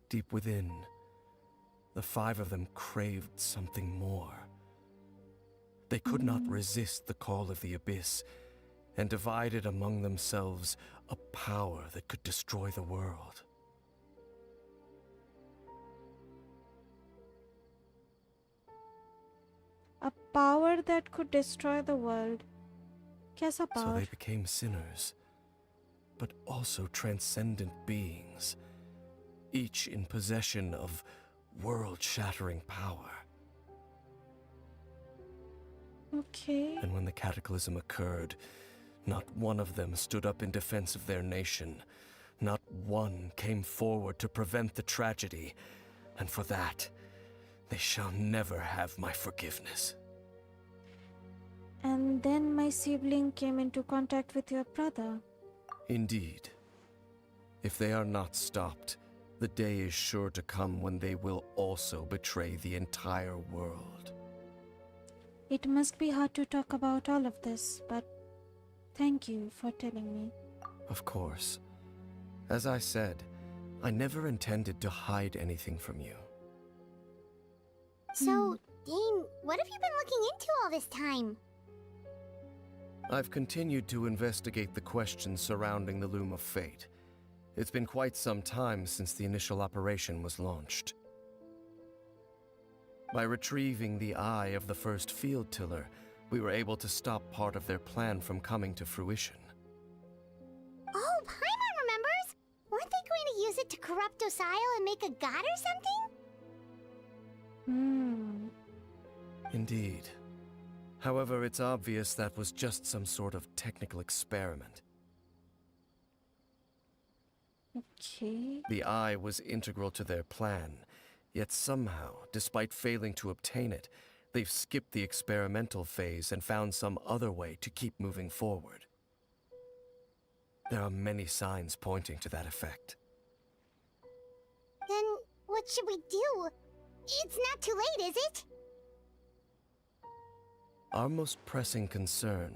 deep within, the 5 of them craved something more. They could not resist the call of the Abyss, and divided among themselves a power that could destroy the world. A power that could destroy the world. कैसा So power? they became sinners, but also transcendent beings, each in possession of world-shattering power. Okay. And when the cataclysm occurred, not one of them stood up in defense of their nation. Not one came forward to prevent the tragedy. And for that, they shall never have my forgiveness. And then my sibling came into contact with your brother. Indeed. If they are not stopped, the day is sure to come when they will also betray the entire world. It must be hard to talk about all of this, but thank you for telling me. Of course. As I said, I never intended to hide anything from you. So, Dane, what have you been looking into all this time? I've continued to investigate the questions surrounding the Loom of Fate. It's been quite some time since the initial operation was launched. By retrieving the eye of the first field tiller, we were able to stop part of their plan from coming to fruition. Oh, Paimon remembers! Weren't they going to use it to corrupt Osiel and make a god or something? Indeed. However, it's obvious that was just some sort of technical experiment. Okay. The eye was integral to their plan, yet somehow, despite failing to obtain it, they've skipped the experimental phase and found some other way to keep moving forward. There are many signs pointing to that effect. Then, what should we do? It's not too late, is it? Our most pressing concern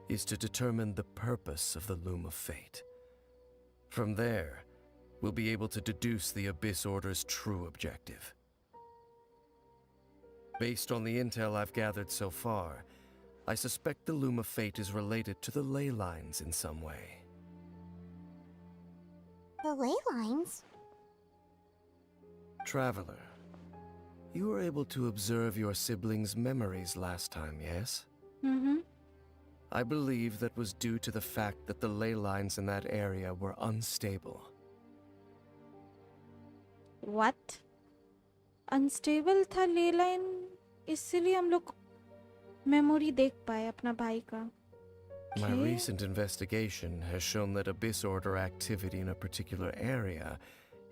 is to determine the purpose of the Loom of Fate. From there, we'll be able to deduce the Abyss Order's true objective. Based on the intel I've gathered so far, I suspect the Loom of Fate is related to the ley lines in some way. The ley lines? Traveler, you were able to observe your siblings' memories last time, yes? I believe that was due to the fact that the ley lines in that area were unstable. What? Unstable था ले line, इसलिए हम लोग memory देख पाए अपना भाई का. My recent investigation has shown that Abyss Order activity in a particular area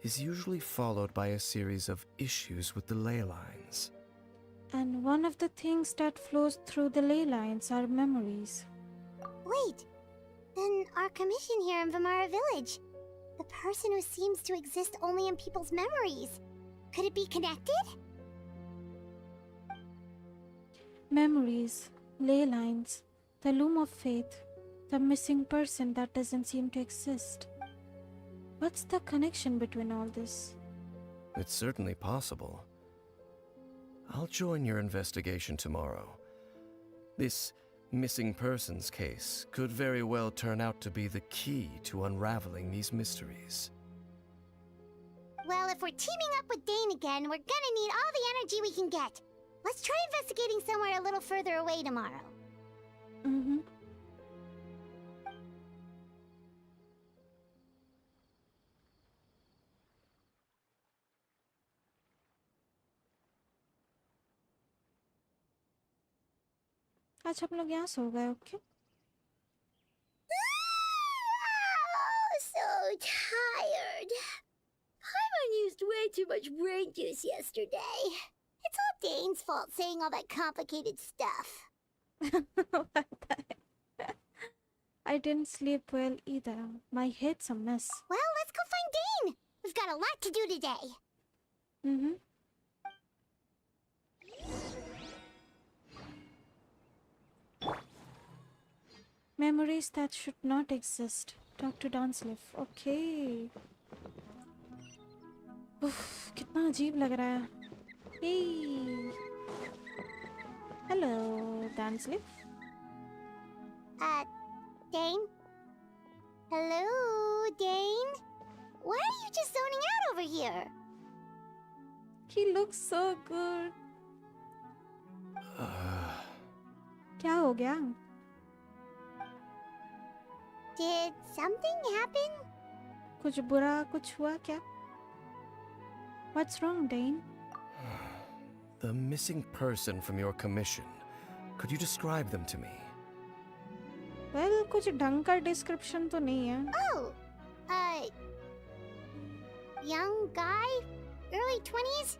is usually followed by a series of issues with the ley lines. And one of the things that flows through the ley lines are memories. Wait, then our commission here in Vimara Village, the person who seems to exist only in people's memories, could it be connected? Memories, ley lines, the Loom of Faith. The missing person that doesn't seem to exist. What's the connection between all this? It's certainly possible. I'll join your investigation tomorrow. This missing persons case could very well turn out to be the key to unraveling these mysteries. Well, if we're teaming up with Dane again, we're gonna need all the energy we can get. Let's try investigating somewhere a little further away tomorrow. Mm-hmm. अच्छा हम लोग यहाँ सो गए okay So tired. Paimon used way too much brain juice yesterday. It's all Dane's fault saying all that complicated stuff. What the heck? I didn't sleep well either. My head's a mess. Well, let's go find Dane. We've got a lot to do today. Mm-hmm. Memories that should not exist. Talk to Downsliff. Okay. उफ, कितना अजीब लग रहा है. Hey. Hello, Downsliff. Dane? Hello, Dane? Why are you just zoning out over here? He looks so good. क्या हो गया? Did something happen? कुछ बुरा कुछ हुआ क्या? What's wrong, Dane? The missing person from your commission. Could you describe them to me? Well, कुछ ढंग का description तो नहीं है. Oh, young guy, early 20s?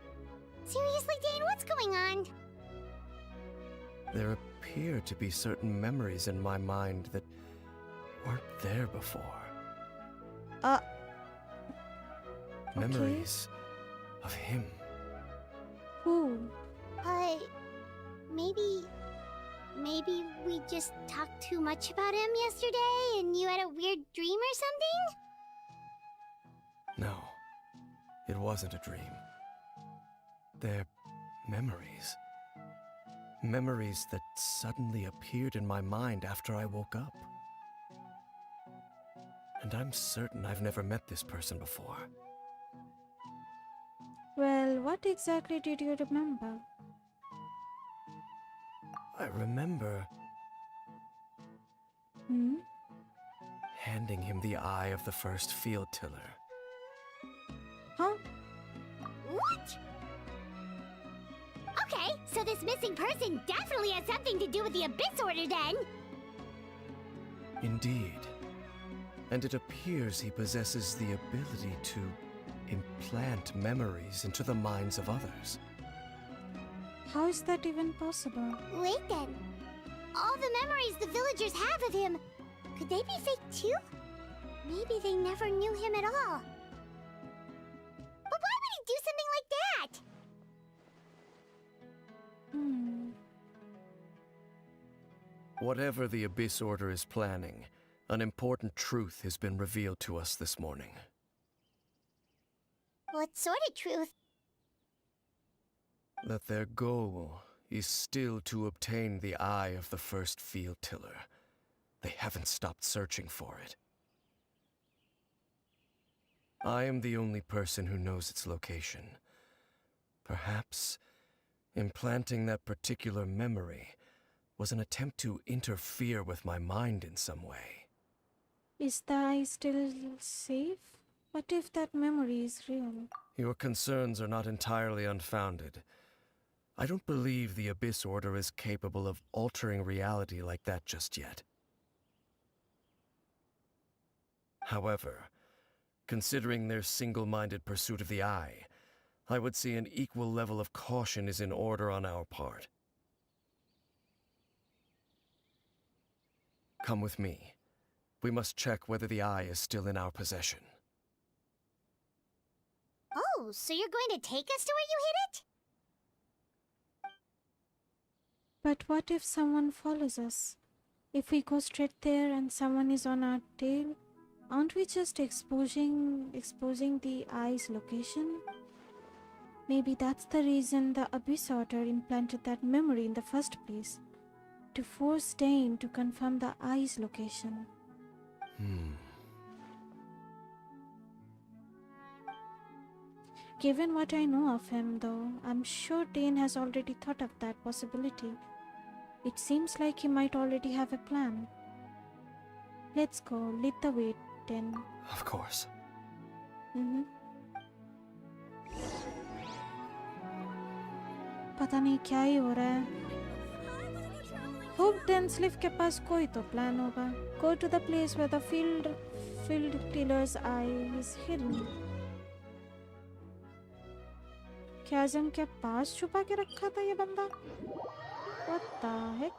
Seriously, Dane, what's going on? There appear to be certain memories in my mind that weren't there before. Memories of him. Who? Maybe we just talked too much about him yesterday and you had a weird dream or something? No, it wasn't a dream. They're memories. Memories that suddenly appeared in my mind after I woke up. And I'm certain I've never met this person before. Well, what exactly did you remember? I remember handing him the eye of the first field tiller. Huh? What? Okay, so this missing person definitely has something to do with the Abyss Order then. Indeed. And it appears he possesses the ability to implant memories into the minds of others. How is that even possible? Wait then. All the memories the villagers have of him, could they be fake too? Maybe they never knew him at all. But why would he do something like that? Whatever the Abyss Order is planning, an important truth has been revealed to us this morning. What sort of truth? That their goal is still to obtain the eye of the first field tiller. They haven't stopped searching for it. I am the only person who knows its location. Perhaps implanting that particular memory was an attempt to interfere with my mind in some way. Is the eye still safe? What if that memory is real? Your concerns are not entirely unfounded. I don't believe the Abyss Order is capable of altering reality like that just yet. However, considering their single-minded pursuit of the eye, I would say an equal level of caution is in order on our part. Come with me. We must check whether the eye is still in our possession. Oh, so you're going to take us to where you hid it? But what if someone follows us? If we go straight there and someone is on our tail, aren't we just exposing the eye's location? Maybe that's the reason the Abyss Otter implanted that memory in the first place, to force Dane to confirm the eye's location. Given what I know of him, though, I'm sure Dane has already thought of that possibility. It seems like he might already have a plan. Let's go, lead the way, then. Of course. पता नहीं क्या ही हो रहा है. Hope Densleaf के पास कोई तो plan होगा. Go to the place where the field killer's eye is hidden. Chasm के पास छुपा के रखा था ये बंदा. What the heck?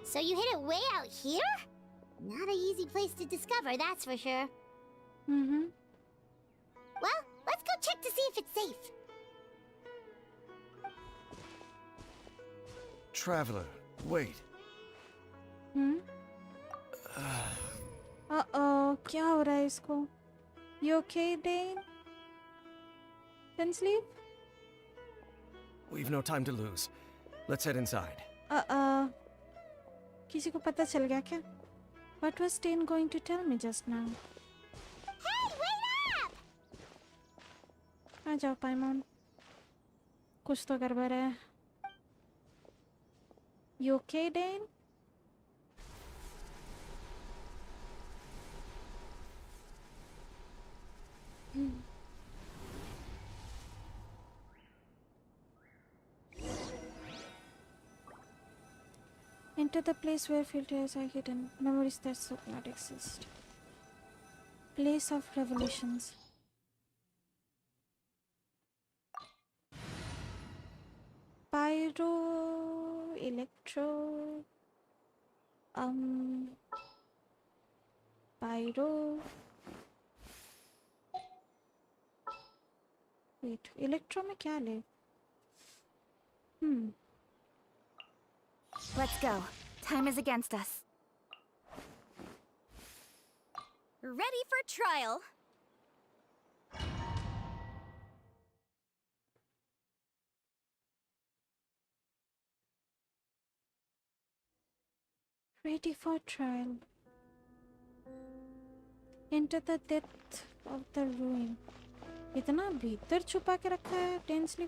So you hid it way out here? Not an easy place to discover, that's for sure. Well, let's go check to see if it's safe. Traveler, wait. Uh-oh, क्या हो रहा है इसको? You okay, Dane? Densleaf? We've no time to lose. Let's head inside. किसी को पता चल गया क्या? What was Dane going to tell me just now? Hey, wait up! आ जाओ पाइमोन. कुछ तो गड़बड़ है. You okay, Dane? Enter the place where filters are hidden. Memories that should not exist. Place of revolutions. Pyro, electro, pyro. Wait, electro में क्या ले? Let's go. Time is against us. Ready for trial. Ready for trial. Enter the depth of the ruin. इतना भीतर छुपा के रखा है densely.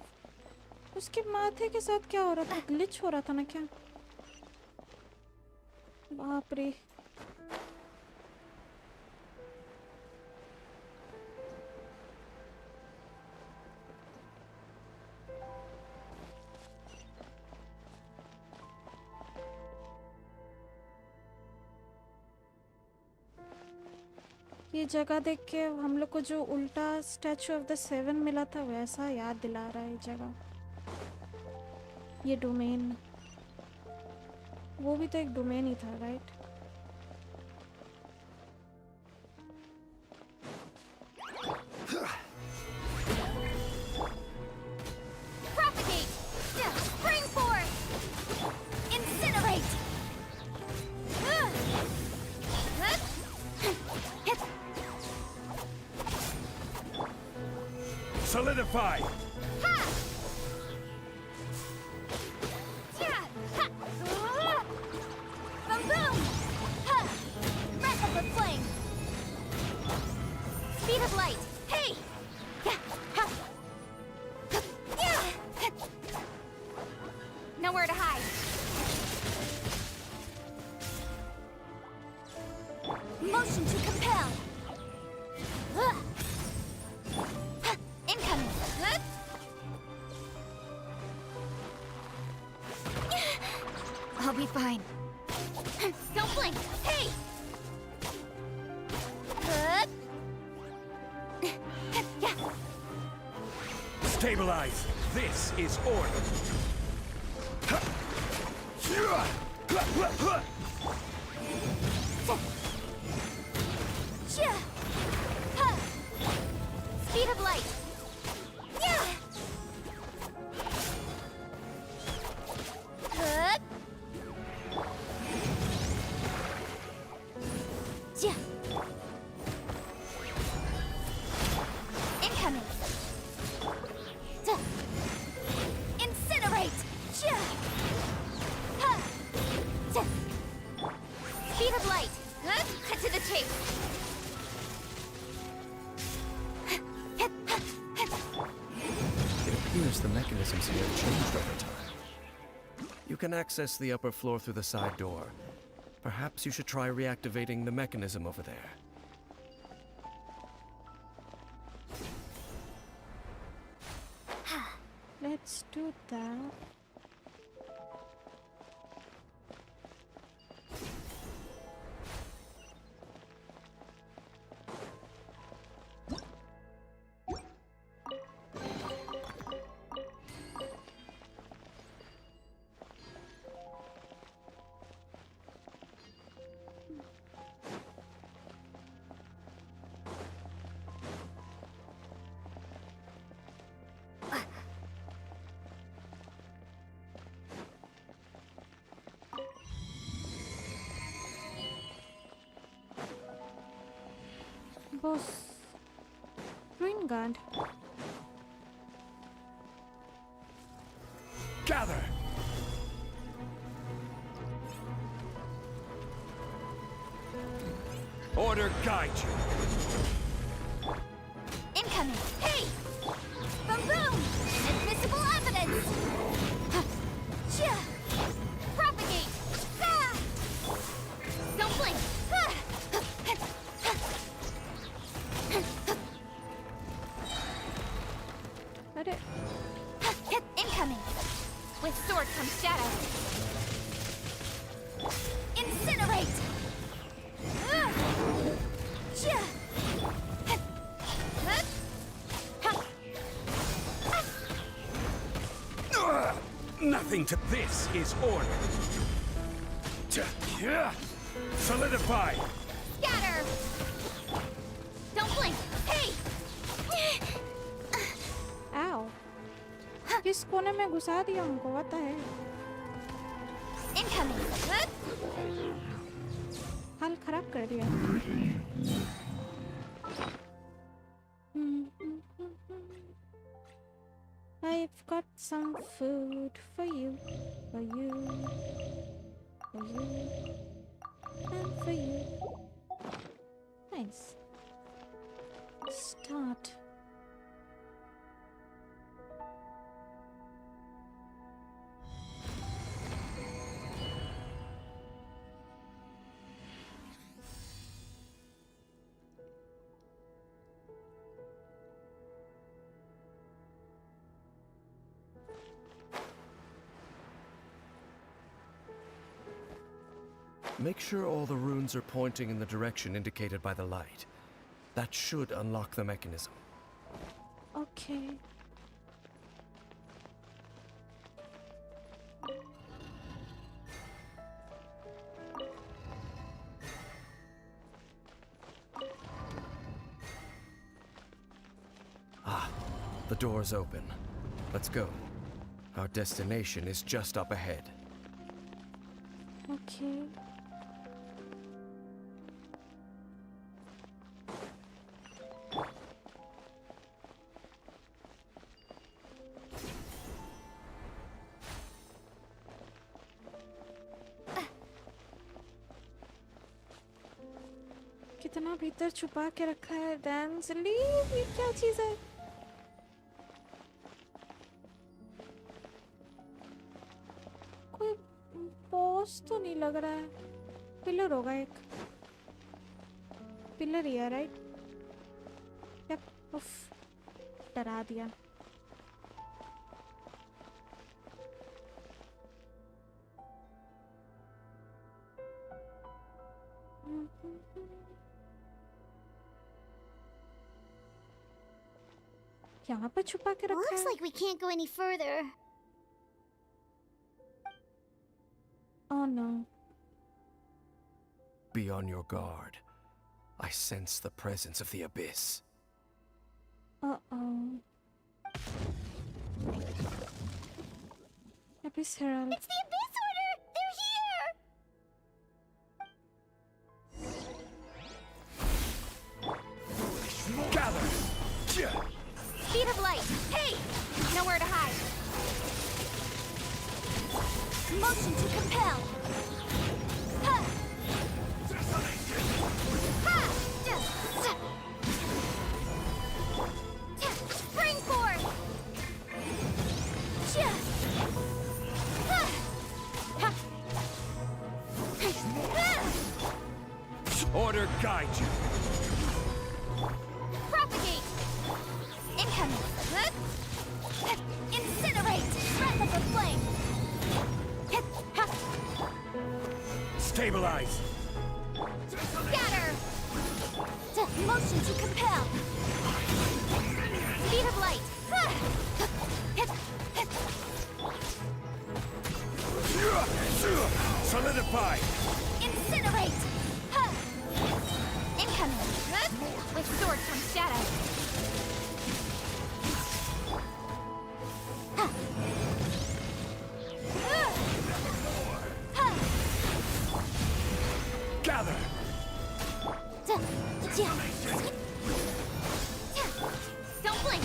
उसके माथे के साथ क्या हो रहा था? ग्लिच हो रहा था ना क्या? बाप रे. ये जगह देख के हम लोग को जो उल्टा स्टैचू ऑफ द सेवन मिला था वैसा याद दिला रहा है ये जगह. ये डोमेन, वो भी तो एक डोमेन ही था, right? Propagate! Spring forth! Incinerate! Solidify! Speed of light! Hey! Nowhere to hide. Motion to compel. Incoming. I'll be fine. Stabilize. This is order. Speed of light. Incoming. Incinerate. Speed of light. Cut to the chase. It appears the mechanisms here have changed over time. You can access the upper floor through the side door. Perhaps you should try reactivating the mechanism over there. Let's do that. Boss. Ruin Guard. Gather. Order guide you. Incoming. Hey! Boom boom! Admissible evidence! Propagate! Don't blink! Incoming! With sword comes shadow. Incinerate! Nothing to this is order. Solidify. Scatter! Don't blink! Hey! Ow. किस कोने में घुसा दिया हमको? What the hell? Incoming! हाल खराब कर दिया. I've got some food for you, for you, for you, and for you. Nice. Start. Make sure all the runes are pointing in the direction indicated by the light. That should unlock the mechanism. Okay. Ah, the door's open. Let's go. Our destination is just up ahead. Okay. कितना भीतर छुपा के रखा है dance leave ये क्या चीज है कोई बॉस तो नहीं लग रहा है पिलर होगा एक पिलर ही है राइट यप उफ डरा दिया यहाँ पे छुपा के रखा Looks है? like we can't go any further. Oh no. Be on your guard. I sense the presence of the abyss. Uh-oh. Abyss Herald. It's the Abyss Order! They're here! Gather! Speed of light! Hey! Nowhere to hide. Motion to compel! Ha! Spring force! Order guide you. Propagate! Incoming! Incinerate! Breath of the flame! Stabilize. Scatter! Motion to compel! Speed of light! Solidify. Incinerate! Incoming! With sword from shadow! Gather. Don't blink!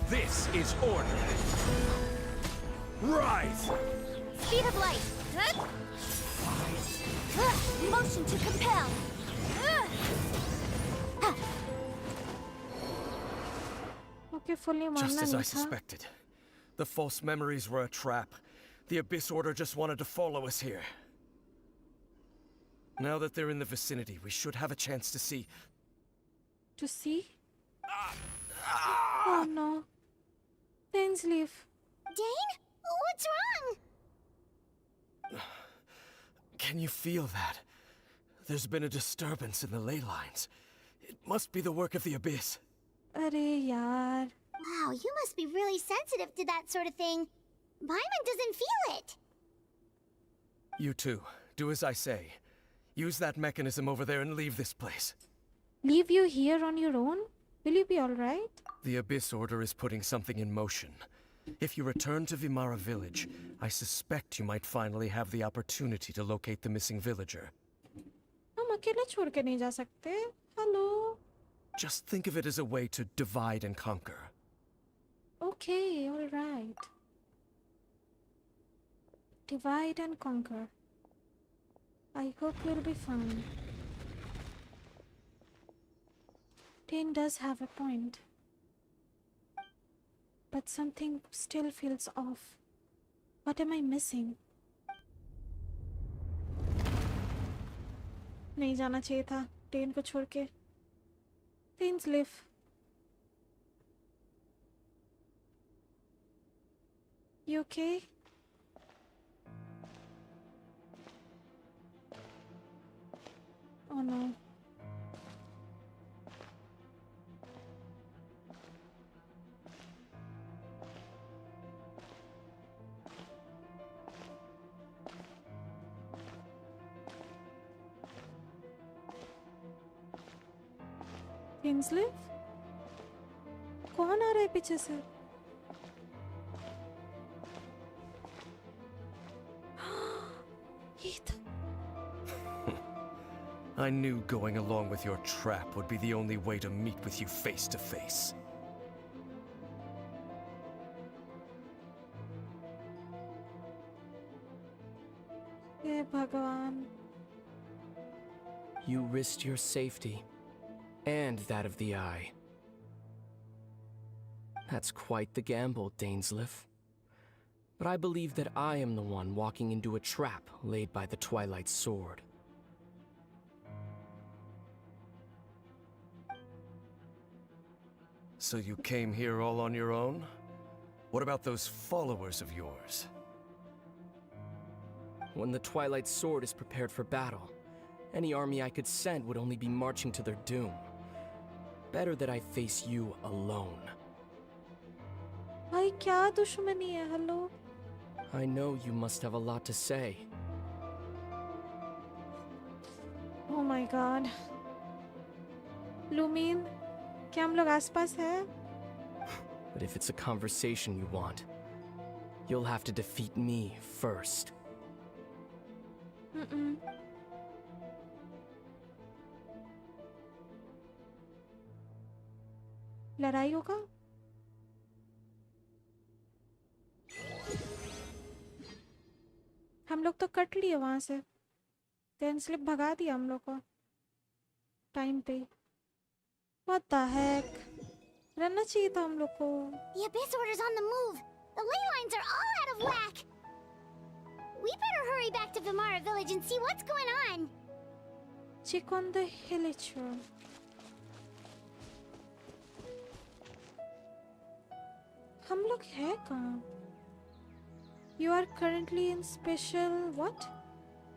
This is order. Rise. Speed of light! Motion to compel! Okay, fully Just मानना as I नहीं था. suspected. The false memories were a trap. The Abyss Order just wanted to follow us here. Now that they're in the vicinity, we should have a chance to see. To see? Oh no. Dane's leave. Dane? What's wrong? Can you feel that? There's been a disturbance in the ley lines. It must be the work of the Abyss. अरे यार. Wow, you must be really sensitive to that sort of thing. Paimon doesn't feel it. You too. Do as I say. Use that mechanism over there and leave this place. Leave you here on your own? Will you be alright? The Abyss Order is putting something in motion. If you return to Vimara village, I suspect you might finally have the opportunity to locate the missing villager. हम अकेले छोड़ के नहीं जा सकते. Hello. Just think of it as a way to divide and conquer. Okay, alright. Divide and conquer. I hope you'll be fine. Dane does have a point. But something still feels off. What am I missing? नहीं जाना चाहिए था Dane को छोड़ के. Dane's live. You okay? Oh no. Kingsley? कौन आ रहा है पीछे से? Aether. I knew going along with your trap would be the only way to meet with you face to face. हे भगवान. You risked your safety, and that of the Eye. That's quite the gamble, Dainsleif. But I believe that I am the one walking into a trap laid by the Twilight Sword. So you came here all on your own? What about those followers of yours? When the Twilight Sword is prepared for battle, any army I could send would only be marching to their doom. better that I face you alone. भाई क्या दुश्मनी है? Hello. I know you must have a lot to say. Oh my god. Lumin, क्या हम लोग आसपास हैं? But if it's a conversation you want, you'll have to defeat me first. लड़ाई होगा? हम लोग तो कट लिए वहां से. देन स्लिप भगा दिया हम लोग को टाइम पे. What the heck? रहना चाहिए था हम लोग को. The Abyss Order's on the move. The ley lines are all out of whack. We better hurry back to Vimara Village and see what's going on. Check on the Hilichur. हम लोग हैं कहाँ? You are currently in special what?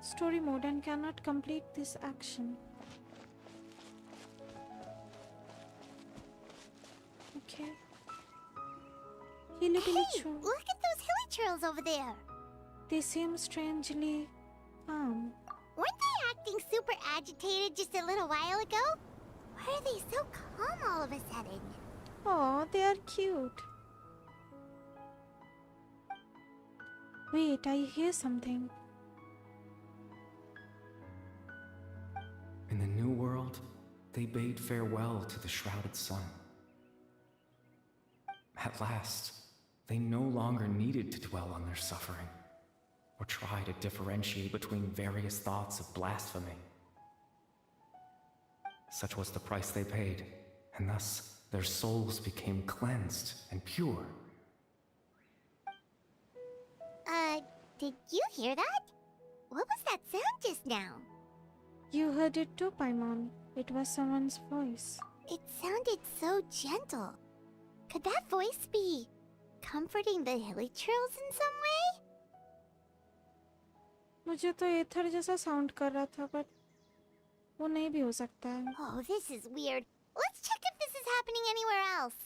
Story mode and cannot complete this action. Okay. Hey, look at those hilichurls over there. They seem strangely calm. Weren't they acting super agitated just a little while ago? Why are they so calm all of a sudden? Oh, they are cute. Wait, I hear something. In the new world, they bade farewell to the shrouded sun. At last, they no longer needed to dwell on their suffering, or try to differentiate between various thoughts of blasphemy. Such was the price they paid, and thus their souls became cleansed and pure. Did you hear that? What was that sound just now? You heard it too, Paimon. It was someone's voice. It sounded so gentle. Could that voice be comforting the hilichurls in some way? मुझे तो एथर जैसा sound कर रहा था, but वो नहीं भी हो सकता है. Oh, this is weird. Let's check if this is happening anywhere else.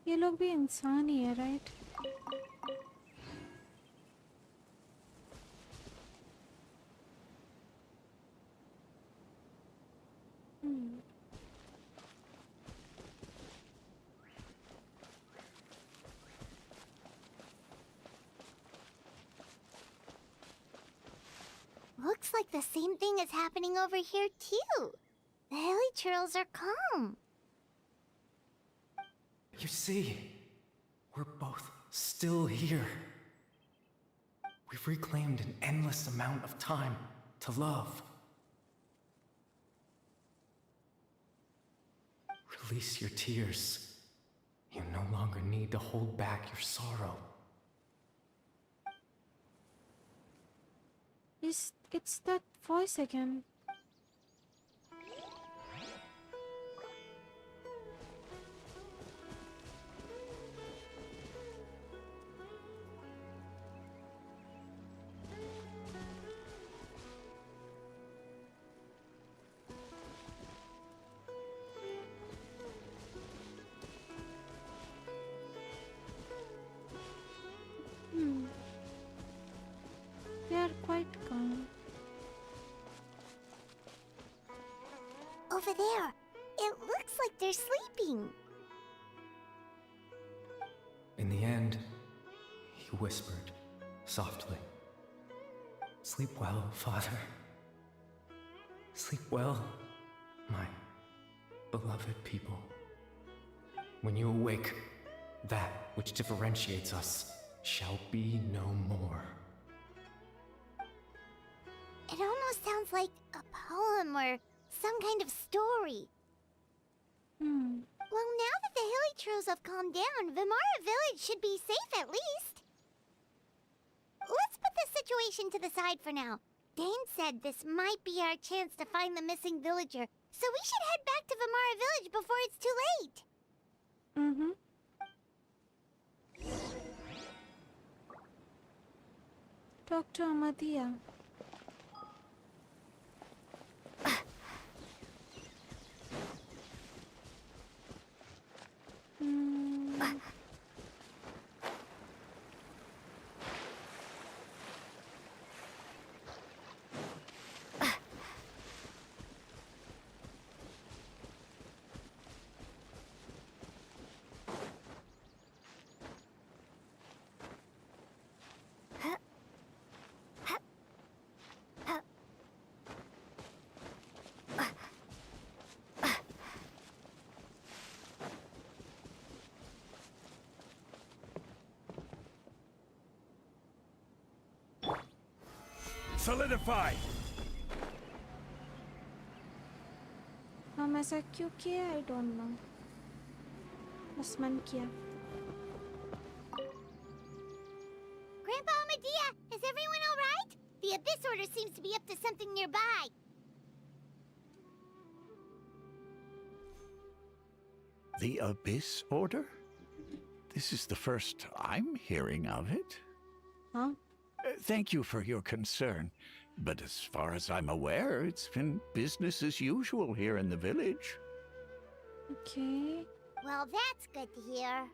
ये लोग भी इंसान ही है, right? Looks like the same thing is happening over here too. The hilichurls are calm. You see, we're both still here. We've reclaimed an endless amount of time to love. Release your tears. You no longer need to hold back your sorrow. It's that voice again. They are quite calm. Over there, it looks like they're sleeping. In the end, he whispered softly, "Sleep well, Father. Sleep well, my beloved people. When you awake, that which differentiates us shall be no more." It almost sounds like a poem or some kind of story. Well, now that the hilichurls have calmed down, Vimara Village should be safe at least. Let's put this situation to the side for now. Dane said this might be our chance to find the missing villager So we should head back to Vamara Village before it's too late. Mm-hmm. Talk to Amadia. Solidify! हम ऐसा क्यों किया? I don't know. बस मन किया. Grandpa Amadia, is everyone alright? The Abyss Order seems to be up to something nearby. The Abyss Order? This is the first I'm hearing of it. Huh? Thank you for your concern, but as far as I'm aware, it's been business as usual here in the village. Okay. Well, that's good to hear.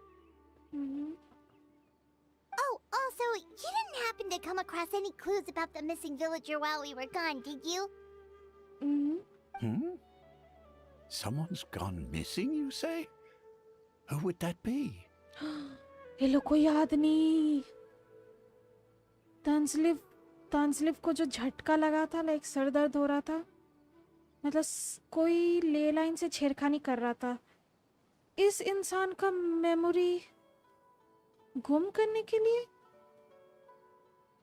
Mm-hmm. Oh, also, you didn't happen to come across any clues about the missing villager while we were gone, did you? Mm-hmm. Someone's gone missing, you say? Who would that be? ये लोग को याद नहीं. तांसलिफ को जो झटका लगा था, लाइक सर दर्द हो रहा था, मतलब कोई ले लाइन से छेड़खानी कर रहा था. इस इंसान का मेमोरी गुम करने के लिए?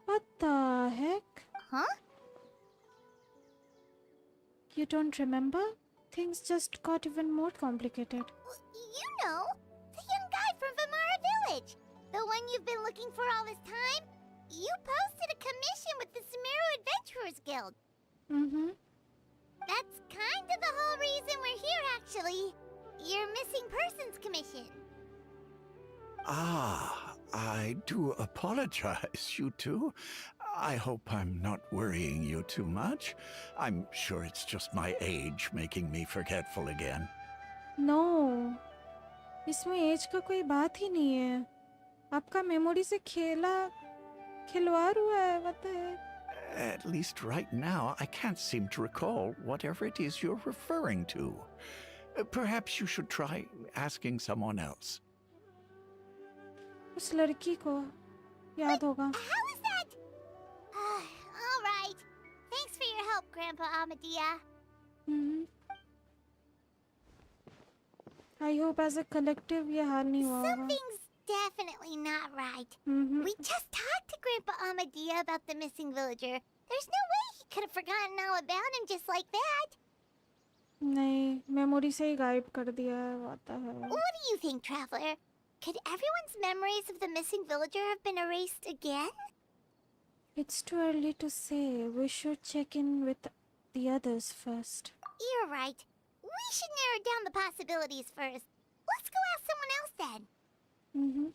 What the heck? Huh? You don't remember? Things just got even more complicated. You know, the young guy from Vamara Village. The one you've been looking for all this time. You posted a commission with the Sumeru Adventurers Guild. Mm-hmm. That's kind of the whole reason we're here, actually. Your missing persons commission. Ah, I do apologize, you two. I hope I'm not worrying you too much. I'm sure it's just my age making me forgetful again. No. इसमें as का कोई बात ही नहीं है. आपका memory से खिलवाड़ हुआ है, what the heck? At least right now, I can't seem to recall whatever it is you're referring to. Perhaps you should try asking someone else. उस लड़की को याद होगा. How is that? All right. Thanks for your help, Grandpa Amadia. Mm-hmm. I hope as a collective ये हाल नहीं हुआ होगा. Something's definitely not right. Mm-hmm. We just talked to Grandpa Amadia about the missing villager. There's no way he could have forgotten all about him just like that. नहीं, memory से ही गायब कर दिया है. What the hell? What do you think, Traveler? Could everyone's memories of the missing villager have been erased again? It's too early to say. We should check in with the others first. You're right. We should narrow down the possibilities first. Let's go ask someone else then. Mm-hmm.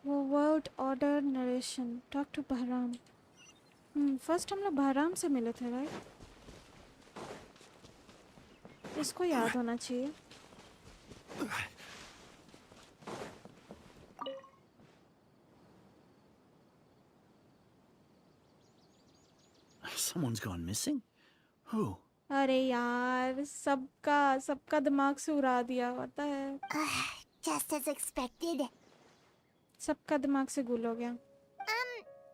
World Order Narration. Talk to Bahram. First हम लोग बहराम से मिले थे, right? इसको याद होना चाहिए. Someone's gone missing? Who? अरे यार, सबका दिमाग से उड़ा दिया. What the heck? Just as expected. सबका दिमाग से गुल हो गया.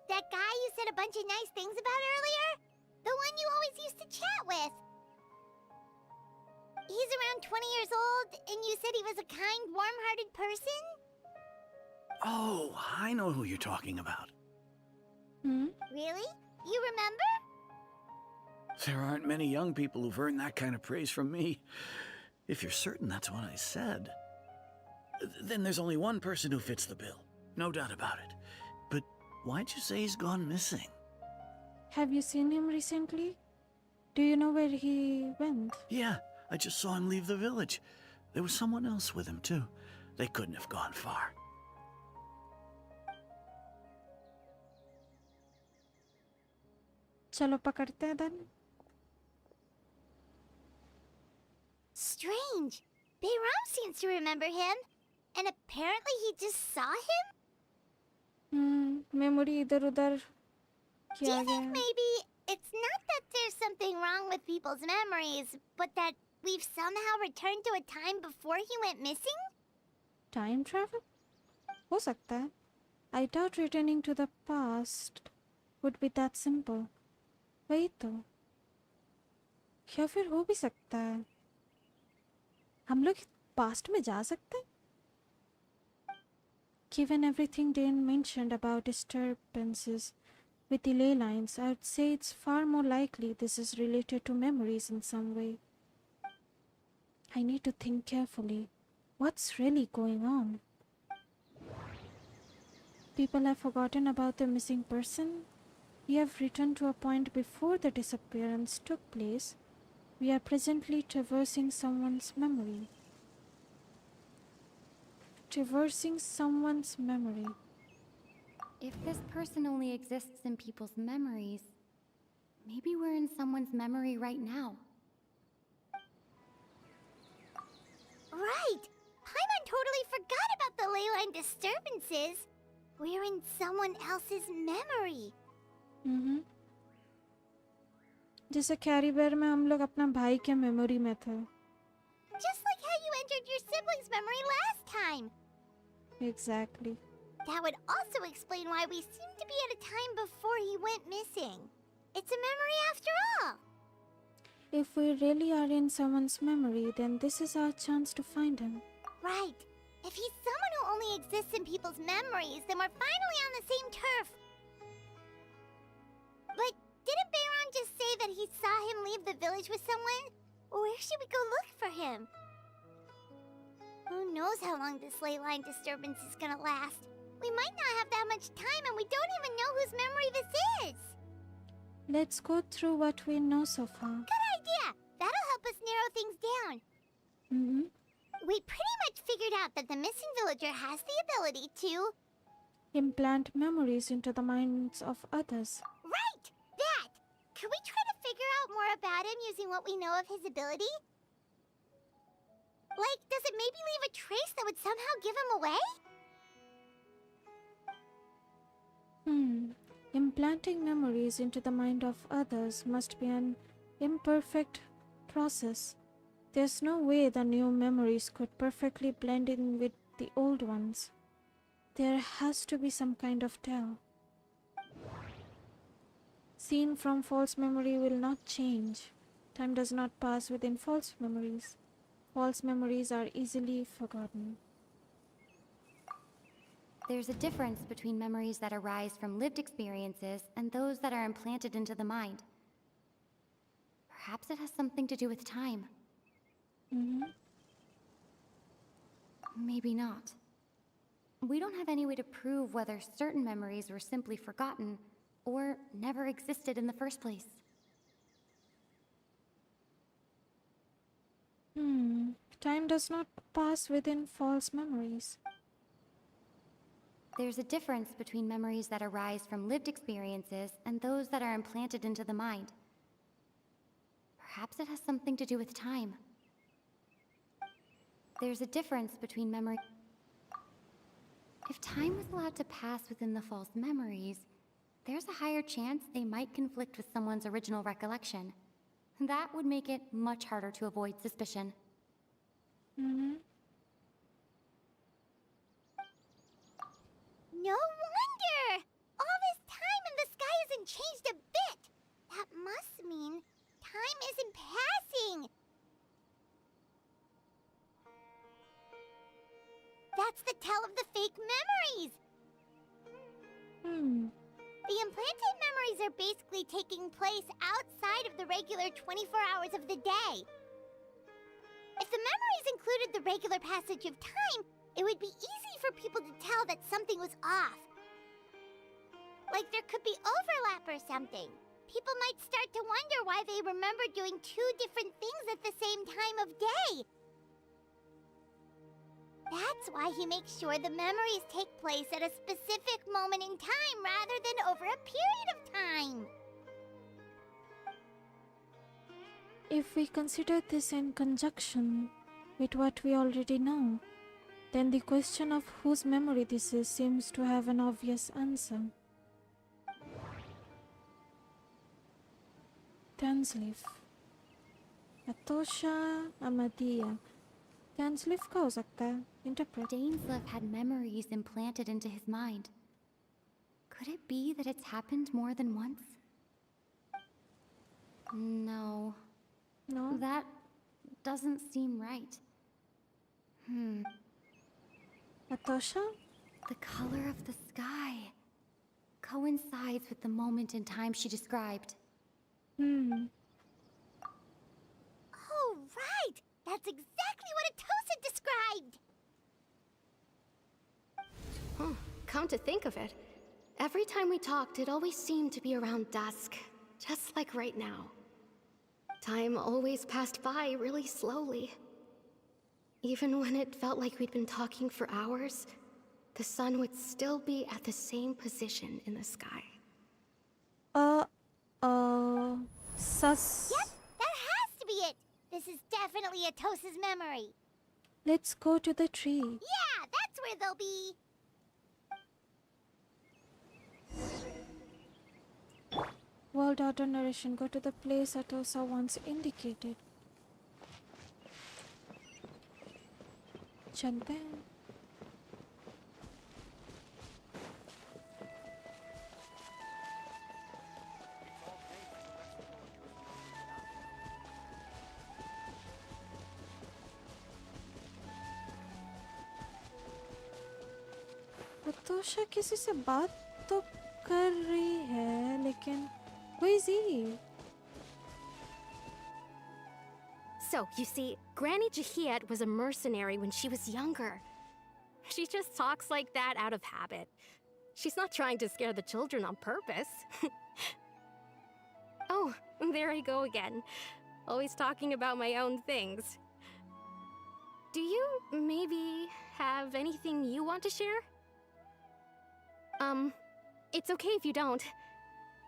That guy you said a bunch of nice things about earlier? The one you always used to chat with. He's around 20 years old, and you said he was a kind, warm-hearted person? Oh, I know who you're talking about. Really? You remember? There aren't many young people who've earned that kind of praise from me. If you're certain that's what I said. Then there's only one person who fits the bill. No doubt about it. But why'd you say he's gone missing? Have you seen him recently? Do you know where he went? Yeah, I just saw him leave the village. There was someone else with him, too. They couldn't have gone far. चलो पकड़ते हैं then. Strange. Bayram seems to remember him. And apparently he just saw him? Memory इधर उधर Do you think maybe it's not that there's something wrong with people's memories, but that we've somehow returned to a time before he went missing? Time travel? हो सकता है. I doubt returning to the past would be that simple. वही तो. या फिर हो भी सकता है. हम लोग past में जा सकते हैं? Given everything Dane mentioned about disturbances with the ley lines, I would say it's far more likely this is related to memories in some way. I need to think carefully. What's really going on? People have forgotten about the missing person. We have returned to a point before the disappearance took place. We are presently traversing someone's memory. Traversing someone's memory. If this person only exists in people's memories, maybe we're in someone's memory right now. Right! Paimon totally forgot about the ley line disturbances. We're in someone else's memory. जैसे कैरीबेयर में हम लोग अपना भाई के memory में थे. Just like how you entered your sibling's memory last time. Exactly. That would also explain why we seem to be at a time before he went missing. It's a memory after all. If we really are in someone's memory, then this is our chance to find him. Right. If he's someone who only exists in people's memories, then we're finally on the same turf. But didn't Bayron just say that he saw him leave the village with someone? Where should we go look for him? Who knows how long this ley line disturbance is gonna last? We might not have that much time and we don't even know whose memory this is. Let's go through what we know so far. Good idea! That'll help us narrow things down. We pretty much figured out that the missing villager has the ability to implant memories into the minds of others. Right! That! Can we try to figure out more about him using what we know of his ability? Like, does it maybe leave a trace that would somehow give him away? Implanting memories into the mind of others must be an imperfect process. There's no way the new memories could perfectly blend in with the old ones. There has to be some kind of tell. Seen from false memory will not change. Time does not pass within false memories. False memories are easily forgotten. There's a difference between memories that arise from lived experiences and those that are implanted into the mind. Perhaps it has something to do with time. Maybe not. We don't have any way to prove whether certain memories were simply forgotten or never existed in the first place. Time does not pass within false memories. There's a difference between memories that arise from lived experiences and those that are implanted into the mind. Perhaps it has something to do with time. There's a difference between memory. If time was allowed to pass within the false memories, there's a higher chance they might conflict with someone's original recollection. That would make it much harder to avoid suspicion. No wonder! All this time and the sky hasn't changed a bit! That must mean time isn't passing! That's the tell of the fake memories! The implanted memories are basically taking place outside of the regular 24 hours of the day. If the memories included the regular passage of time, it would be easy for people to tell that something was off. Like there could be overlap or something. People might start to wonder why they remember doing two different things at the same time of day. That's why he makes sure the memories take place at a specific moment in time rather than over a period of time. If we consider this in conjunction with what we already know, then the question of whose memory this is seems to have an obvious answer. Tansleaf, Atosha Amadia. Tansleaf का हो सकता है. Interpret. Dainsleif had memories implanted into his mind. Could it be that it's happened more than once? No. No? That doesn't seem right. Atosha? The color of the sky coincides with the moment in time she described. Oh, right! That's exactly what Atosa described! Come to think of it, every time we talked, it always seemed to be around dusk, just like right now. Time always passed by really slowly. Even when it felt like we'd been talking for hours, the sun would still be at the same position in the sky. Sus. Yep, that has to be it! This is definitely Atosa's memory. Let's go to the tree. Yeah, that's where they'll be. World order narration. Go to the place Atosa once indicated. चलते हैं. Atosha किसी से बात तो कर रही है, लेकिन who is he? So, you see, Granny Jahiet was a mercenary when she was younger. She just talks like that out of habit. She's not trying to scare the children on purpose. Oh, there I go again. Always talking about my own things. Do you maybe have anything you want to share? It's okay if you don't.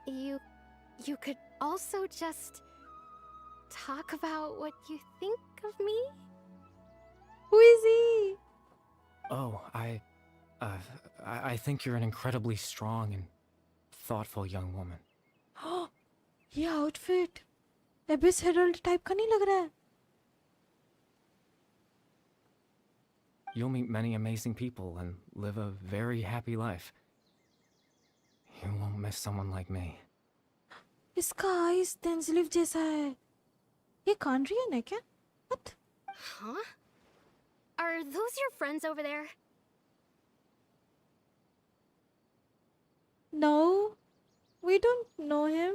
You could also just talk about what you think of me? Who is he? Oh, I think you're an incredibly strong and thoughtful young woman. ये outfit Abyss Herald type का नहीं लग रहा है. You'll meet many amazing people and live a very happy life. You won't miss someone like me. इसका eyes Tansleaf जैसा है. ये Kandrian है क्या? What? Huh? Are those your friends over there? No, we don't know him.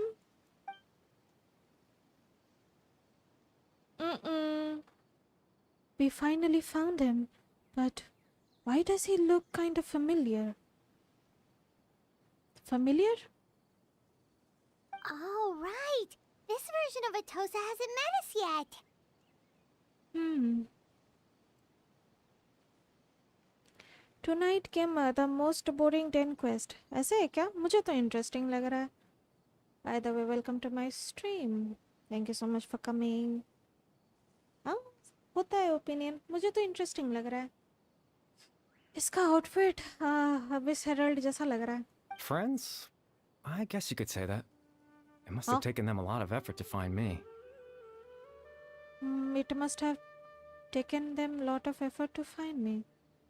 We finally found him, but why does he look kind of familiar? Familiar? Oh, right! This version of Atosa hasn't met us yet! Tonight came the most boring 10 quest. ऐसे है क्या? मुझे तो interesting लग रहा है. By the way, welcome to my stream. Thank you so much for coming. हाँ, होता है opinion. मुझे तो interesting लग रहा है. इसका outfit Abyss Herald जैसा लग रहा है. Friends? I guess you could say that. It must have taken them a lot of effort to find me. It must have taken them a lot of effort to find me.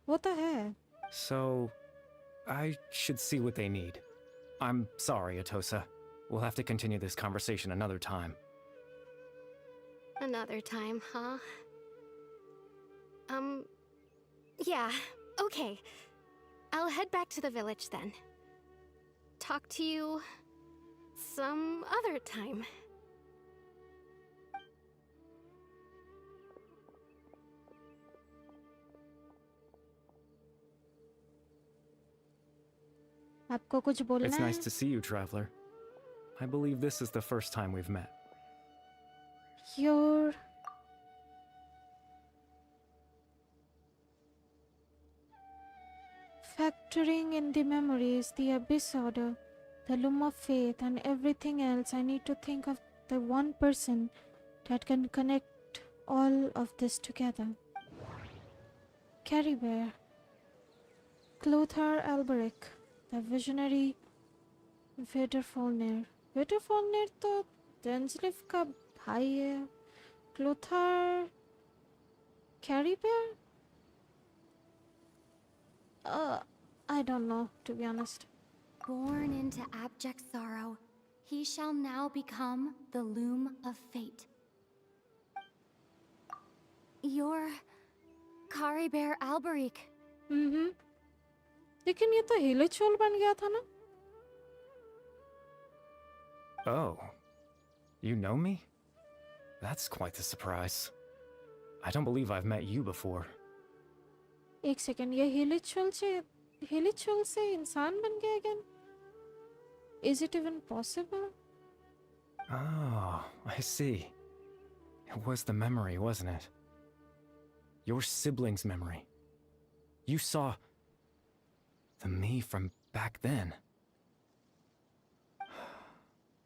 वो तो है. So, I should see what they need. I'm sorry, Atosa. We'll have to continue this conversation another time. Another time, huh? Yeah, okay. I'll head back to the village then. Talk to you some other time. आपको कुछ बोलना It's है? nice to see you, traveler. I believe this is the first time we've met. You're factoring in the memories, the abyss order, the loom of faith, and everything else. I need to think of the one person that can connect all of this together. Carrie Bear, Clothar Alberic, the visionary Veterfolnir. Veterfolnir तो डेंजलिफ का भाई है. Clothar, Carrie Bear? I don't know, to be honest. Born into abject sorrow, he shall now become the loom of fate. You're Kari Bear Alberic. लेकिन ये तो हिलचोल बन गया था ना? Oh, you know me? That's quite the surprise. I don't believe I've met you before. एक second, ये हिलचोल से इंसान बन गया again? Is it even possible? Oh, I see. It was the memory, wasn't it? Your sibling's memory. You saw the me from back then.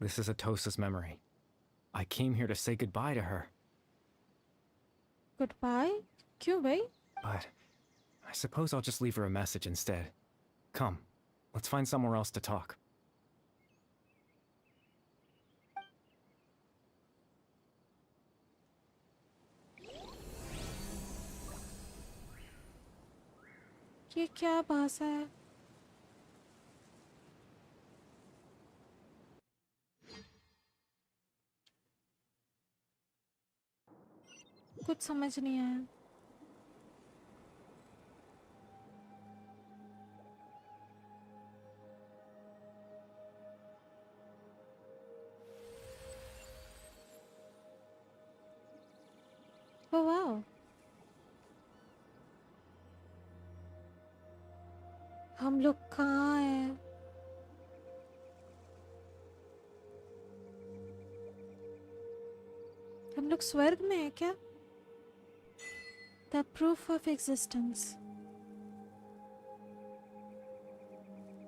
This is Atosa's memory. I came here to say goodbye to her. Goodbye? क्यों भाई? But I suppose I'll just leave her a message instead. Come, let's find somewhere else to talk. ये क्या भाषा है? कुछ समझ नहीं आया. Oh wow. हम लोग कहाँ हैं? हम लोग स्वर्ग में हैं क्या? The proof of existence.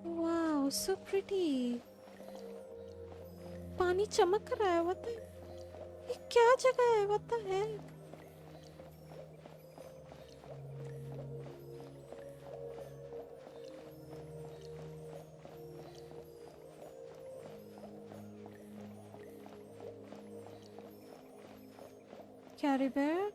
Wow, so pretty. पानी चमक रहा है. What the? ये क्या जगह है? What the heck? Carrie Bear?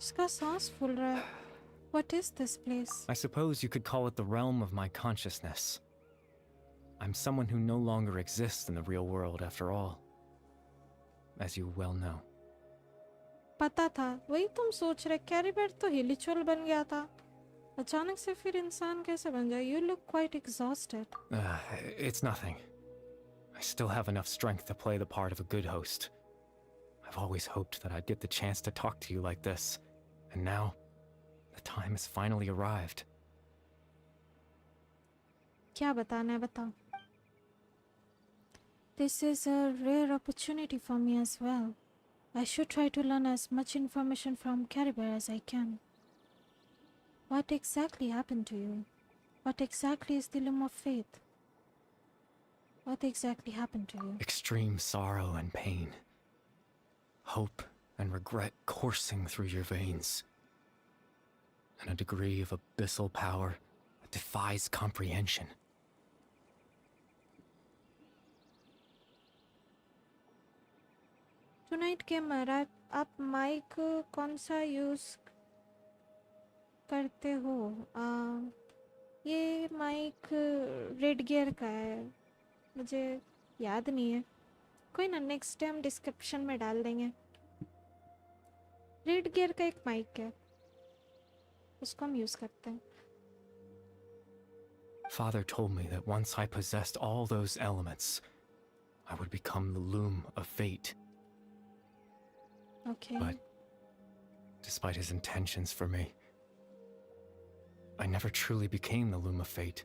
इसका सांस फूल रहा है. What is this place? I suppose you could call it the realm of my consciousness. I'm someone who no longer exists in the real world after all, as you well know. पता था. वही तुम सोच रहे. Carry बेर तो हिलचुल बन गया था. अचानक से फिर इंसान कैसे बन जाए? You look quite exhausted. It's nothing. I still have enough strength to play the part of a good host. I've always hoped that I'd get the chance to talk to you like this, and now the time has finally arrived. क्या बताना है बताओ. This is a rare opportunity for me as well. I should try to learn as much information from Carrie Bear as I can. What exactly happened to you? What exactly is the Loom of Faith? What exactly happened to you? Extreme sorrow and pain. Hope and regret coursing through your veins. And a degree of abyssal power that defies comprehension. Tonight gamer, आप mic कौन सा use करते हो? ये mic Redgear का है. मुझे याद नहीं है. कोई ना, नेक्स्ट टाइम डिस्क्रिप्शन में डाल देंगे. Redgear का एक माइक है, उसको हम यूज करते हैं. Father told me that once I possessed all those elements, I would become the loom of fate. Okay. But despite his intentions for me, I never truly became the loom of fate.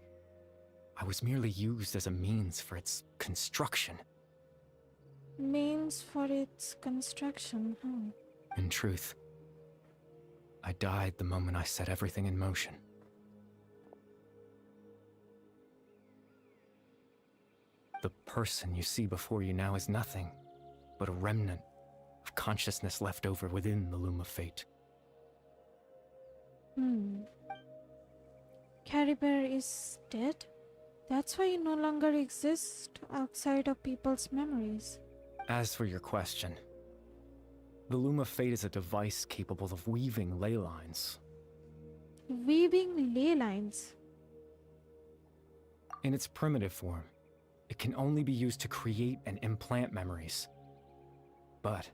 I was merely used as a means for its construction. Means for its construction, huh? In truth, I died the moment I set everything in motion. The person you see before you now is nothing but a remnant of consciousness left over within the loom of fate. Caribert is dead? That's why he no longer exists outside of people's memories. As for your question, the loom of fate is a device capable of weaving ley lines. Weaving ley lines? In its primitive form, it can only be used to create and implant memories. But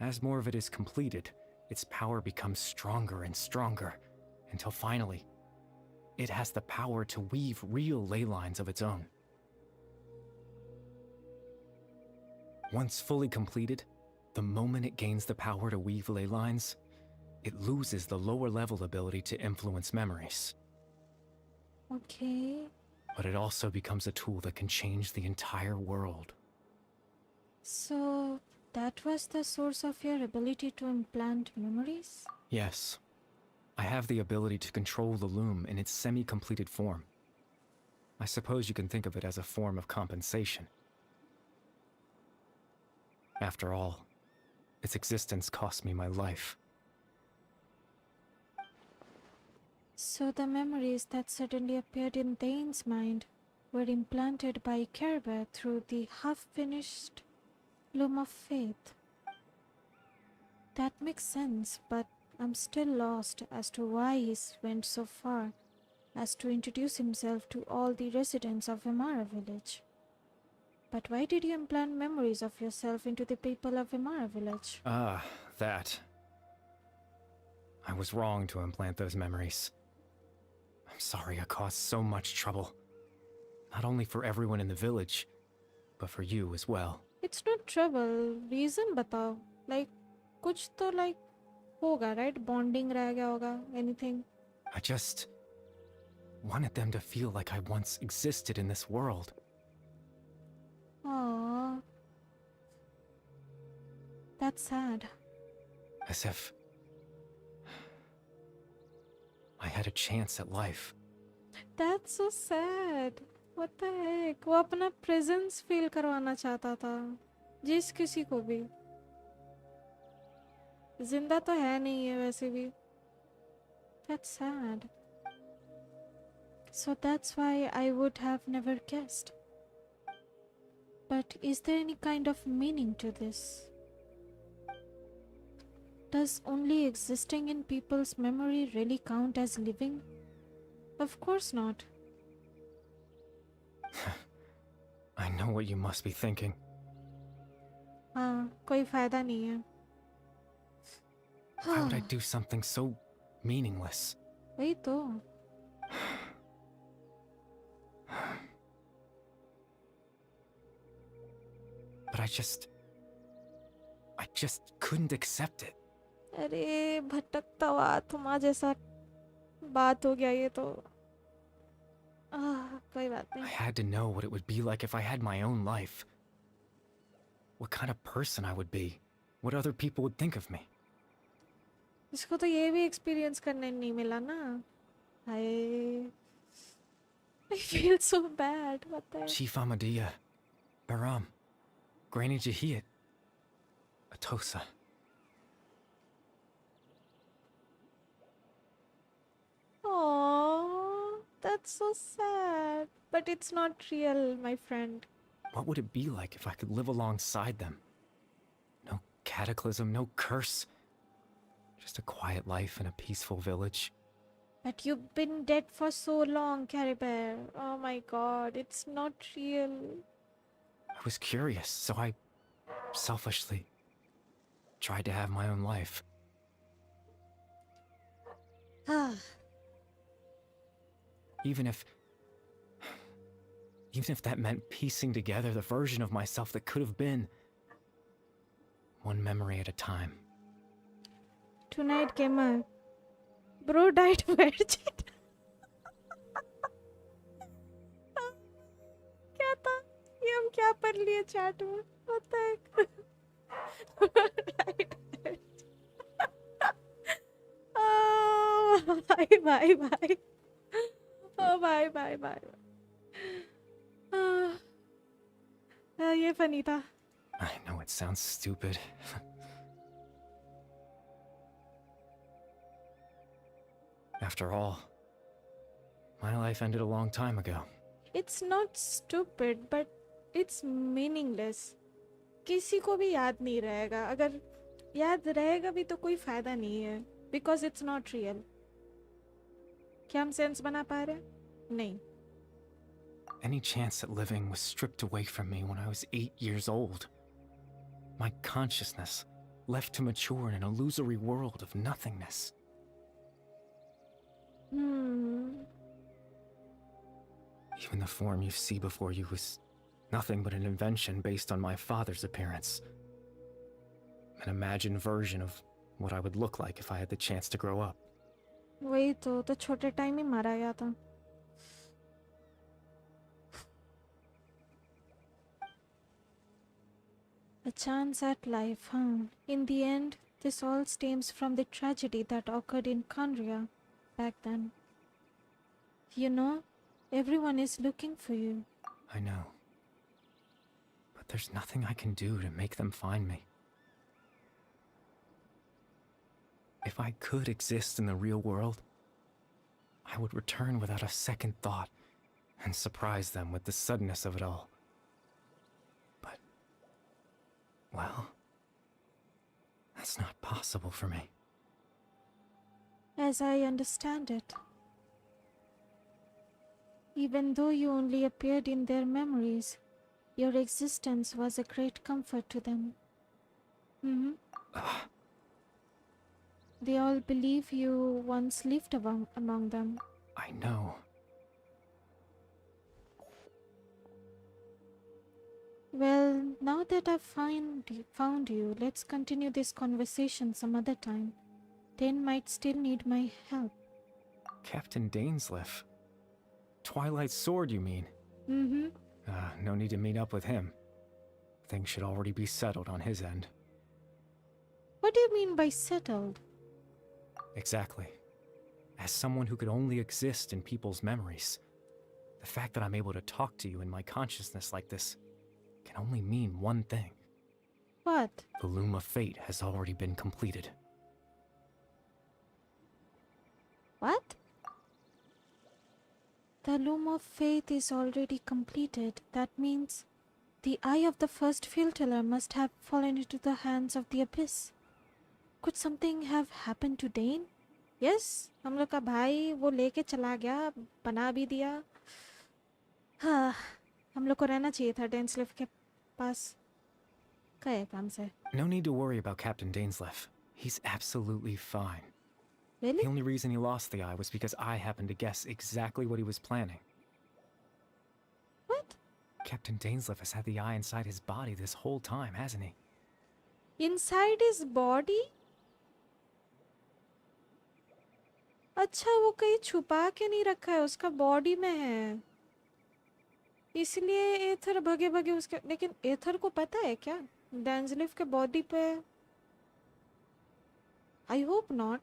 as more of it is completed, its power becomes stronger and stronger, until finally, it has the power to weave real ley lines of its own. Once fully completed, the moment it gains the power to weave ley lines, it loses the lower level ability to influence memories. Okay. But it also becomes a tool that can change the entire world. So, that was the source of your ability to implant memories? Yes. I have the ability to control the loom in its semi-completed form. I suppose you can think of it as a form of compensation. After all, its existence cost me my life. So the memories that suddenly appeared in Dane's mind were implanted by Caribert through the half-finished Loom of Faith. That makes sense, but I'm still lost as to why he went so far as to introduce himself to all the residents of Vimara village. But why did you implant memories of yourself into the people of Vimara village? Ah, that. I was wrong to implant those memories. I'm sorry I caused so much trouble. Not only for everyone in the village, but for you as well. It's not trouble. Reason batao. Like, kuch to like hoga, right? Bonding reh gaya hoga. Anything. I just wanted them to feel like I once existed in this world. Aww. That's sad. As if I had a chance at life. That's so sad. What the heck? वो अपना presence feel करवाना चाहता था जिस किसी को भी. जिंदा तो है नहीं है वैसे भी. That's sad. So that's why I would have never guessed. But is there any kind of meaning to this? Does only existing in people's memory really count as living? Of course not. I know what you must be thinking. हाँ, कोई फायदा नहीं है. Why would I do something so meaningless? वही तो. But I just couldn't accept it. अरे भटकता हुआ तुम्हारा जैसा बात हो गया ये तो. कोई बात I नहीं. had to know what it would be like if I had my own life. What kind of person I would be. What other people would think of me. इसको तो ये भी एक्सपीरियंस करने नहीं मिला ना. I feel so bad. What the? Chief Ahmadiyya, Baram, Granny Jahiyat, Atosa. Aww, that's so sad. But it's not real, my friend. What would it be like if I could live alongside them? No cataclysm, no curse. Just a quiet life in a peaceful village. But you've been dead for so long, Caribert. Oh my god, it's not real. I was curious, so I selfishly tried to have my own life. Even if that meant piecing together the version of myself that could have been. One memory at a time. Tonight gamer. Bro died virgin. क्या था? ये हम क्या पढ़ लिए chat में? What the heck? Bro died virgin. Oh, bye. Oh, bye. ये funny था. I know it sounds stupid. After all, my life ended a long time ago. It's not stupid, but it's meaningless. किसी को भी याद नहीं रहेगा. अगर याद रहेगा भी तो कोई फायदा नहीं है. Because it's not real. क्या हम सेंस बना पा रहे हैं? नहीं. Any chance at living was stripped away from me when I was 8 years old. My consciousness left to mature in an illusory world of nothingness. Even the form you see before you was nothing but an invention based on my father's appearance. An imagined version of what I would look like if I had the chance to grow up. वही तो छोटे time ही मारा गया था. A chance at life, huh? In the end, this all stems from the tragedy that occurred in Kandria back then. You know, everyone is looking for you. I know. But there's nothing I can do to make them find me. If I could exist in the real world, I would return without a second thought and surprise them with the suddenness of it all. But, well, that's not possible for me. As I understand it, even though you only appeared in their memories, your existence was a great comfort to them. They all believe you once lived among them. I know. Well, now that I've found you, let's continue this conversation some other time. Dane might still need my help. Captain Dainsleif? Twilight Sword, you mean? No need to meet up with him. Things should already be settled on his end. What do you mean by settled? Exactly. As someone who could only exist in people's memories, the fact that I'm able to talk to you in my consciousness like this can only mean one thing. What? The Loom of Fate has already been completed. What? The Loom of Fate is already completed. That means the eye of the first filterer must have fallen into the hands of the abyss. Could something have happened to Dane? Yes, हम लोग का भाई वो लेके चला गया, बना भी दिया. हाँ, हम लोग को रहना चाहिए था Dainsleif के पास. गए काम से. No need to worry about Captain Dainsleif. He's absolutely fine. Really? The only reason he lost the eye was because I happened to guess exactly what he was planning. What? Captain Dainsleif has had the eye inside his body this whole time, hasn't he? Inside his body? अच्छा वो कहीं छुपा के नहीं रखा है, उसका body में है, इसलिए एथर भगे भगे उसके. लेकिन एथर को पता है क्या Dainsleif के बॉडी पे? I hope not.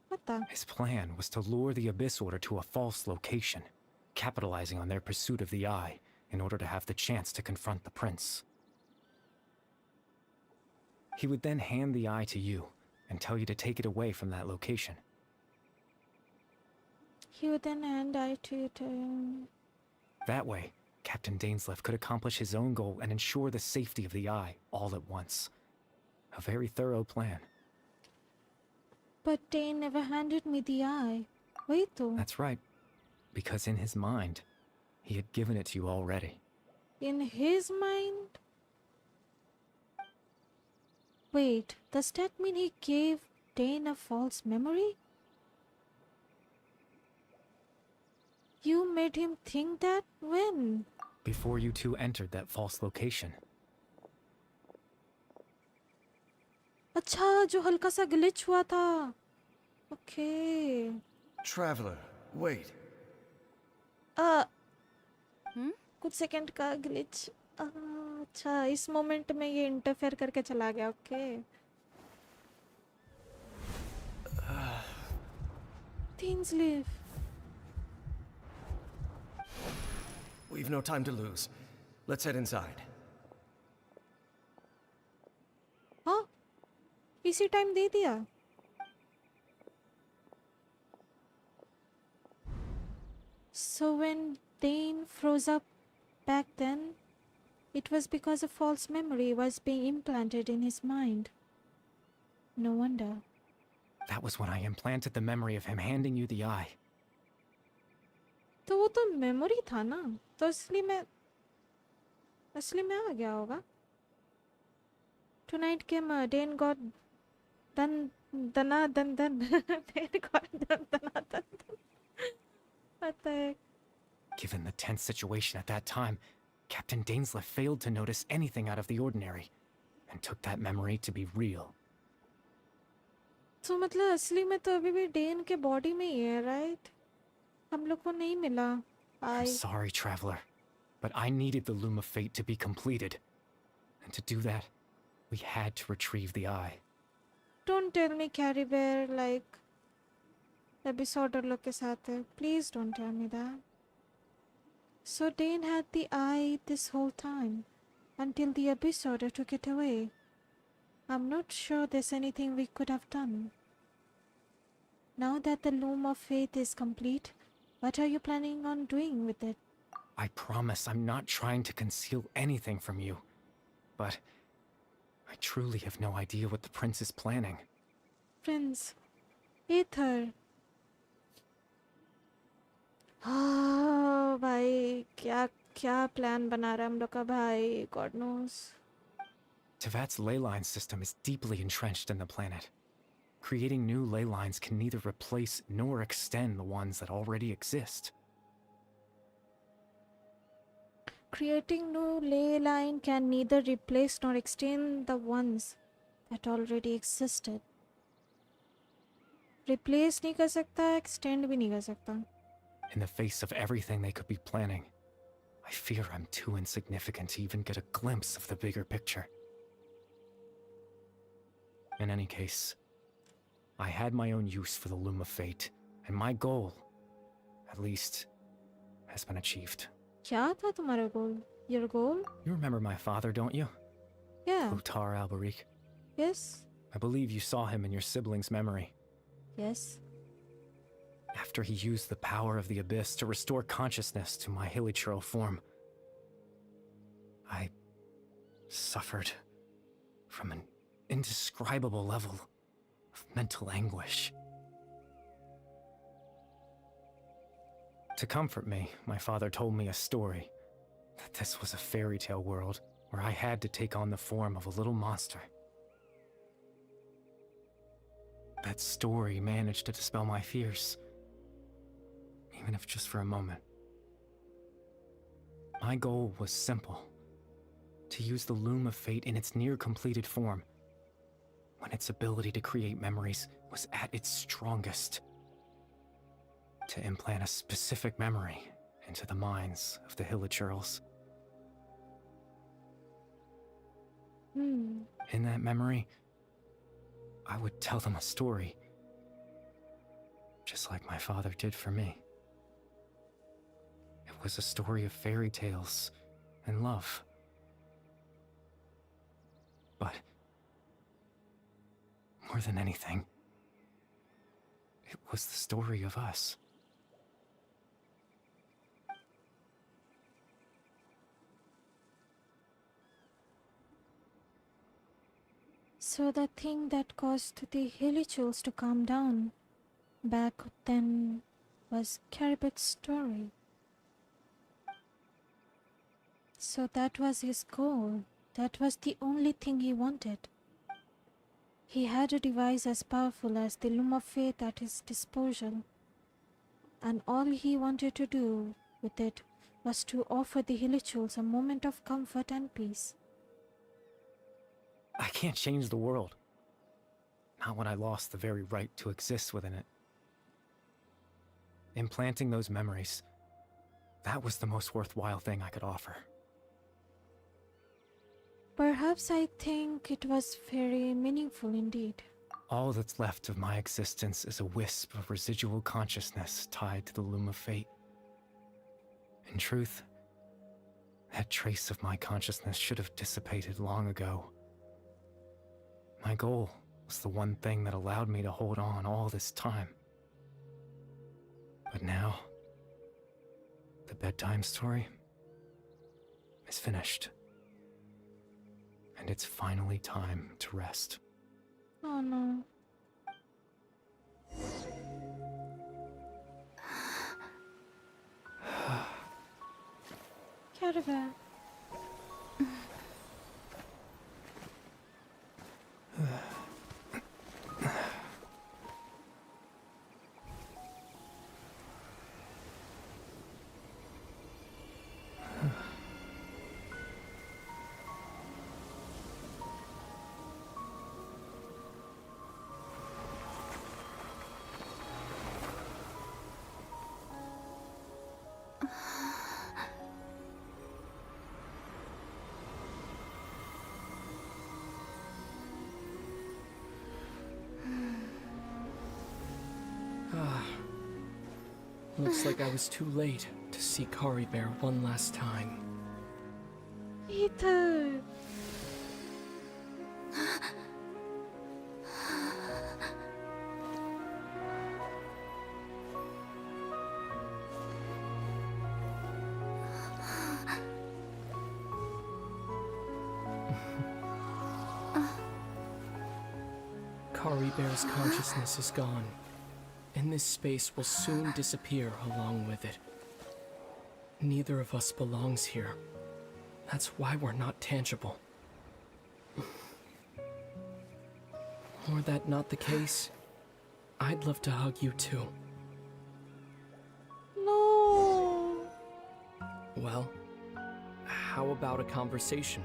पता. His plan was to lure the Abyss Order to a false location, capitalizing on their pursuit of the eye in order to have the chance to confront the prince. He would then hand the eye to you and tell you to take it away from that location. He would then hand eye to it. That way, Captain Dainsleif could accomplish his own goal and ensure the safety of the eye all at once. A very thorough plan. But Dane never handed me the eye. Wait though. That's right. Because in his mind, he had given it to you already. In his mind? Wait, does that mean he gave Dane a false memory? You made him think that? When? Before you two entered that false location. अच्छा, जो हल्का सा glitch हुआ था. Okay. Traveler, wait. कुछ second का glitch. अच्छा, इस मोमेंट में ये इंटरफेयर करके चला गया. Okay. Things live. We've no time to lose. Let's head inside. हाँ, इसी टाइम दे दिया. So when Dane froze up back then, it was because a false memory was being implanted in his mind. No wonder. That was when I implanted the memory of him handing you the eye. तो वो तो memory था ना, तो असली में आ गया होगा. Tonight came Dane got done. Dane got done. What the heck? Given the tense situation at that time, Captain Dainsleif failed to notice anything out of the ordinary, and took that memory to be real. तो मतलब असली में तो अभी भी Dane के body में ही है, राइट? हम लोग को नहीं मिला. I'm sorry, Traveler, but I needed the Loom of Fate to be completed. And to do that, we had to retrieve the eye. Don't tell me Carrie Bear like episode लोग के साथ है. Please don't tell me that. So Dane had the eye this whole time, until the episode took it away. I'm not sure there's anything we could have done. Now that the Loom of Fate is complete, what are you planning on doing with it? I promise I'm not trying to conceal anything from you. But I truly have no idea what the prince is planning. Prince. Aether. हाँ भाई, क्या plan बना रहा है हम लोग का भाई, God knows. Tevat's ley line system is deeply entrenched in the planet. Creating new ley lines can neither replace nor extend the ones that already exist. Creating new ley line can neither replace nor extend the ones that already existed. Replace नहीं कर सकता, extend भी नहीं कर सकता. In the face of everything they could be planning, I fear I'm too insignificant to even get a glimpse of the bigger picture. In any case, I had my own use for the Loom of Fate, and my goal, at least, has been achieved. क्या था तुम्हारा goal? Your goal? You remember my father, don't you? Yeah. Plutar Alberic. Yes. I believe you saw him in your sibling's memory. Yes. After he used the power of the Abyss to restore consciousness to my hilichurl form, I suffered from an indescribable level of mental anguish. To comfort me, my father told me a story, that this was a fairy tale world where I had to take on the form of a little monster. That story managed to dispel my fears, even if just for a moment. My goal was simple: to use the Loom of Fate in its near-completed form, when its ability to create memories was at its strongest, to implant a specific memory into the minds of the hilichurls. In that memory, I would tell them a story, just like my father did for me. It was a story of fairy tales and love. But more than anything, it was the story of us. So the thing that caused the hilichurls to calm down back then was Caribet's story. So that was his goal. That was the only thing he wanted. He had a device as powerful as the Loom of Fate at his disposal, and all he wanted to do with it was to offer the Hilichuls a moment of comfort and peace. I can't change the world. Not when I lost the very right to exist within it. Implanting those memories, that was the most worthwhile thing I could offer. Perhaps I think it was very meaningful indeed. All that's left of my existence is a wisp of residual consciousness tied to the Loom of Fate. In truth, that trace of my consciousness should have dissipated long ago. My goal was the one thing that allowed me to hold on all this time. But now, the bedtime story is finished. And it's finally time to rest. Oh no. Caravan. Looks like I was too late to see Kari Bear one last time. Aether! Kari Bear's consciousness is gone, and this space will soon disappear along with it. Neither of us belongs here. That's why we're not tangible. Were that not the case, I'd love to hug you too. No! Well, how about a conversation?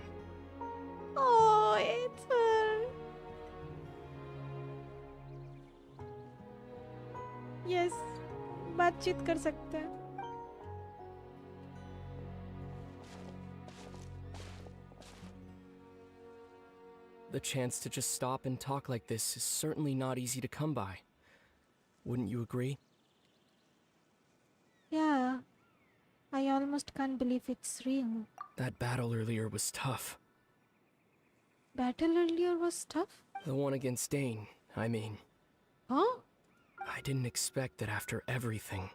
Oh, Aether! Yes, बातचीत कर सकते हैं. The chance to just stop and talk like this is certainly not easy to come by. Wouldn't you agree? Yeah, I almost can't believe it's real. That battle earlier was tough. Battle earlier was tough? The one against Dane, I mean. Huh? I didn't expect that after everything,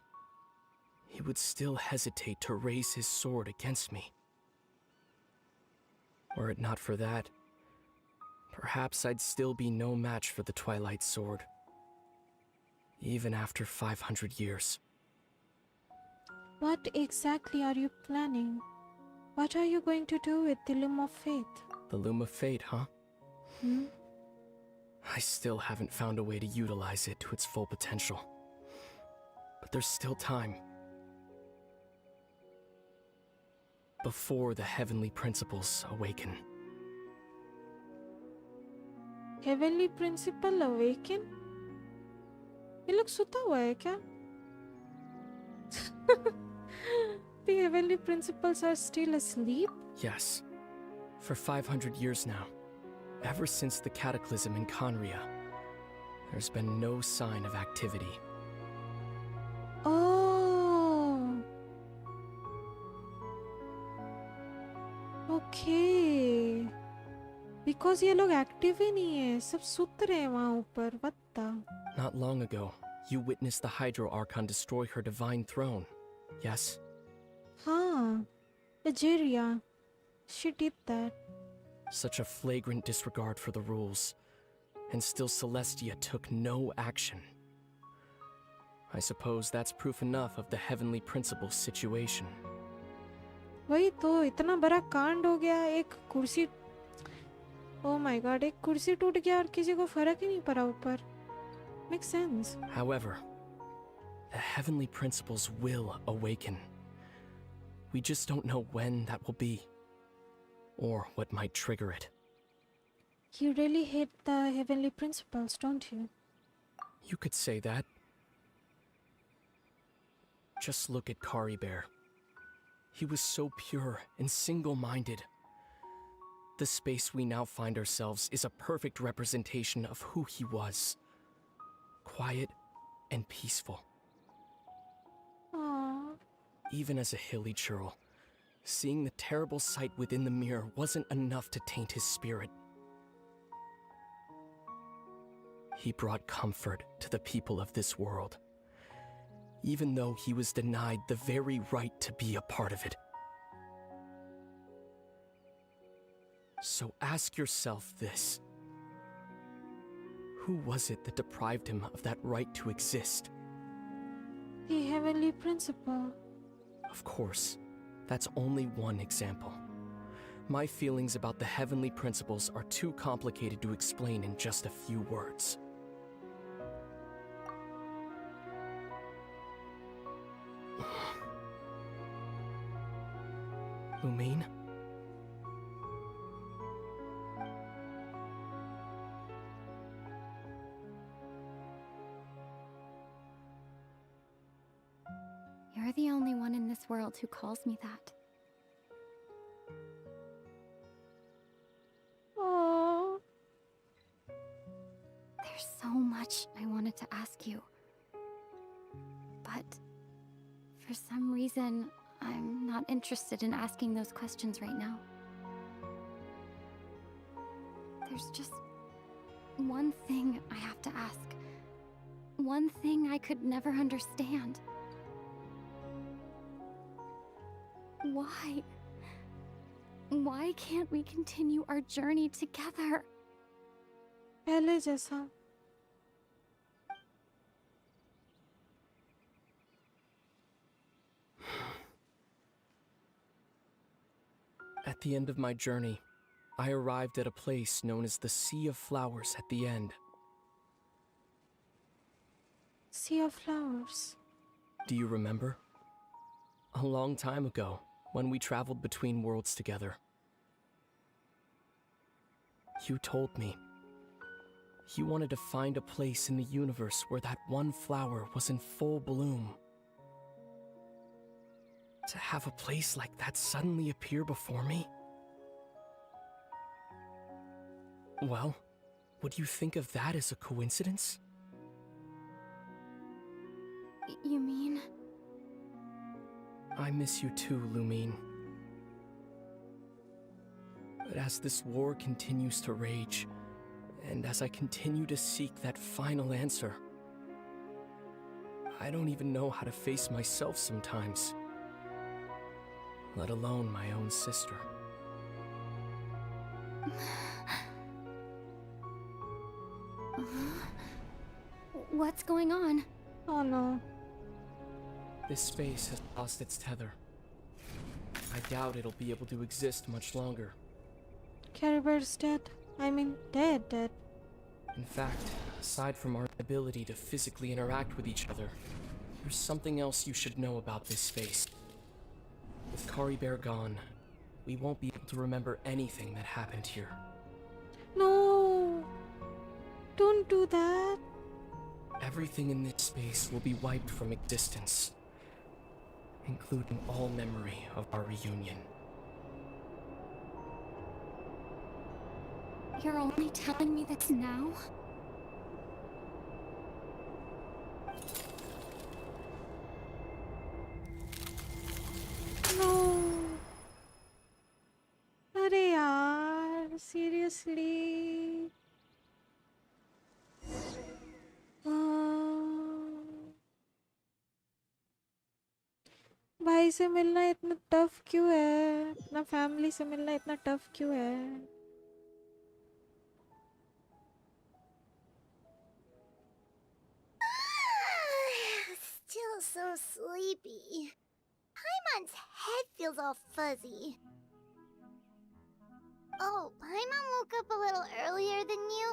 he would still hesitate to raise his sword against me. Were it not for that, perhaps I'd still be no match for the Twilight Sword. Even after 500 years. What exactly are you planning? What are you going to do with the Loom of Fate? The Loom of Fate, huh? Hmm? I still haven't found a way to utilize it to its full potential. But there's still time. Before the heavenly principles awaken. Heavenly Principle awaken? ये लोग सुता हुआ है क्या? The Heavenly Principles are still asleep? Yes. For 500 years now. Ever since the cataclysm in Conria, there's been no sign of activity. Oh. Okay. Because ये लोग active ही नहीं है, सब सुत रहे हैं वहाँ ऊपर. What the? Not long ago, you witnessed the Hydro Archon destroy her divine throne, yes? Huh. Ageria. She did that. Such a flagrant disregard for the rules, and still Celestia took no action. I suppose that's proof enough of the Heavenly Principle's situation. वही तो इतना बड़ा कांड हो गया एक कुर्सी Oh my god, एक कुर्सी टूट गया और किसी को फर्क ही नहीं पड़ा ऊपर. Makes sense. However, the heavenly principles will awaken. We just don't know when that will be, or what might trigger it. You really hate the heavenly principles, don't you? You could say that. Just look at Kari Bear. He was so pure and single-minded. The space we now find ourselves is a perfect representation of who he was. Quiet and peaceful. Aww. Even as a hilly churl, seeing the terrible sight within the mirror wasn't enough to taint his spirit. He brought comfort to the people of this world, even though he was denied the very right to be a part of it. So ask yourself this. Who was it that deprived him of that right to exist? The heavenly principle. Of course, that's only one example. My feelings about the heavenly principles are too complicated to explain in just a few words. Lumine? You're the only one in this world who calls me that. Oh. There's so much I wanted to ask you. But for some reason, I'm not interested in asking those questions right now. There's just one thing I have to ask. One thing I could never understand. Why? Why can't we continue our journey together? पहले जैसा. At the end of my journey, I arrived at a place known as the Sea of Flowers at the end. Sea of Flowers. Do you remember? A long time ago, when we traveled between worlds together. You told me you wanted to find a place in the universe where that one flower was in full bloom. To have a place like that suddenly appear before me? Well, would you think of that as a coincidence? You mean? I miss you too, Lumine. But as this war continues to rage, and as I continue to seek that final answer, I don't even know how to face myself sometimes, let alone my own sister. What's going on? Oh no. This space has lost its tether. I doubt it'll be able to exist much longer. Caribbear's dead. I mean, dead. In fact, aside from our ability to physically interact with each other, there's something else you should know about this space. With Kari Bear gone, we won't be able to remember anything that happened here. No! Don't do that. Everything in this space will be wiped from existence, including all memory of our reunion. You're only telling me this now? No. अरे यार, seriously. भाई से मिलना इतना tough क्यों है? अपना family से मिलना इतना टफ क्यों है? Still so sleepy. Paimon's head feels all fuzzy. Oh, Oh, Paimon woke up a little earlier than you,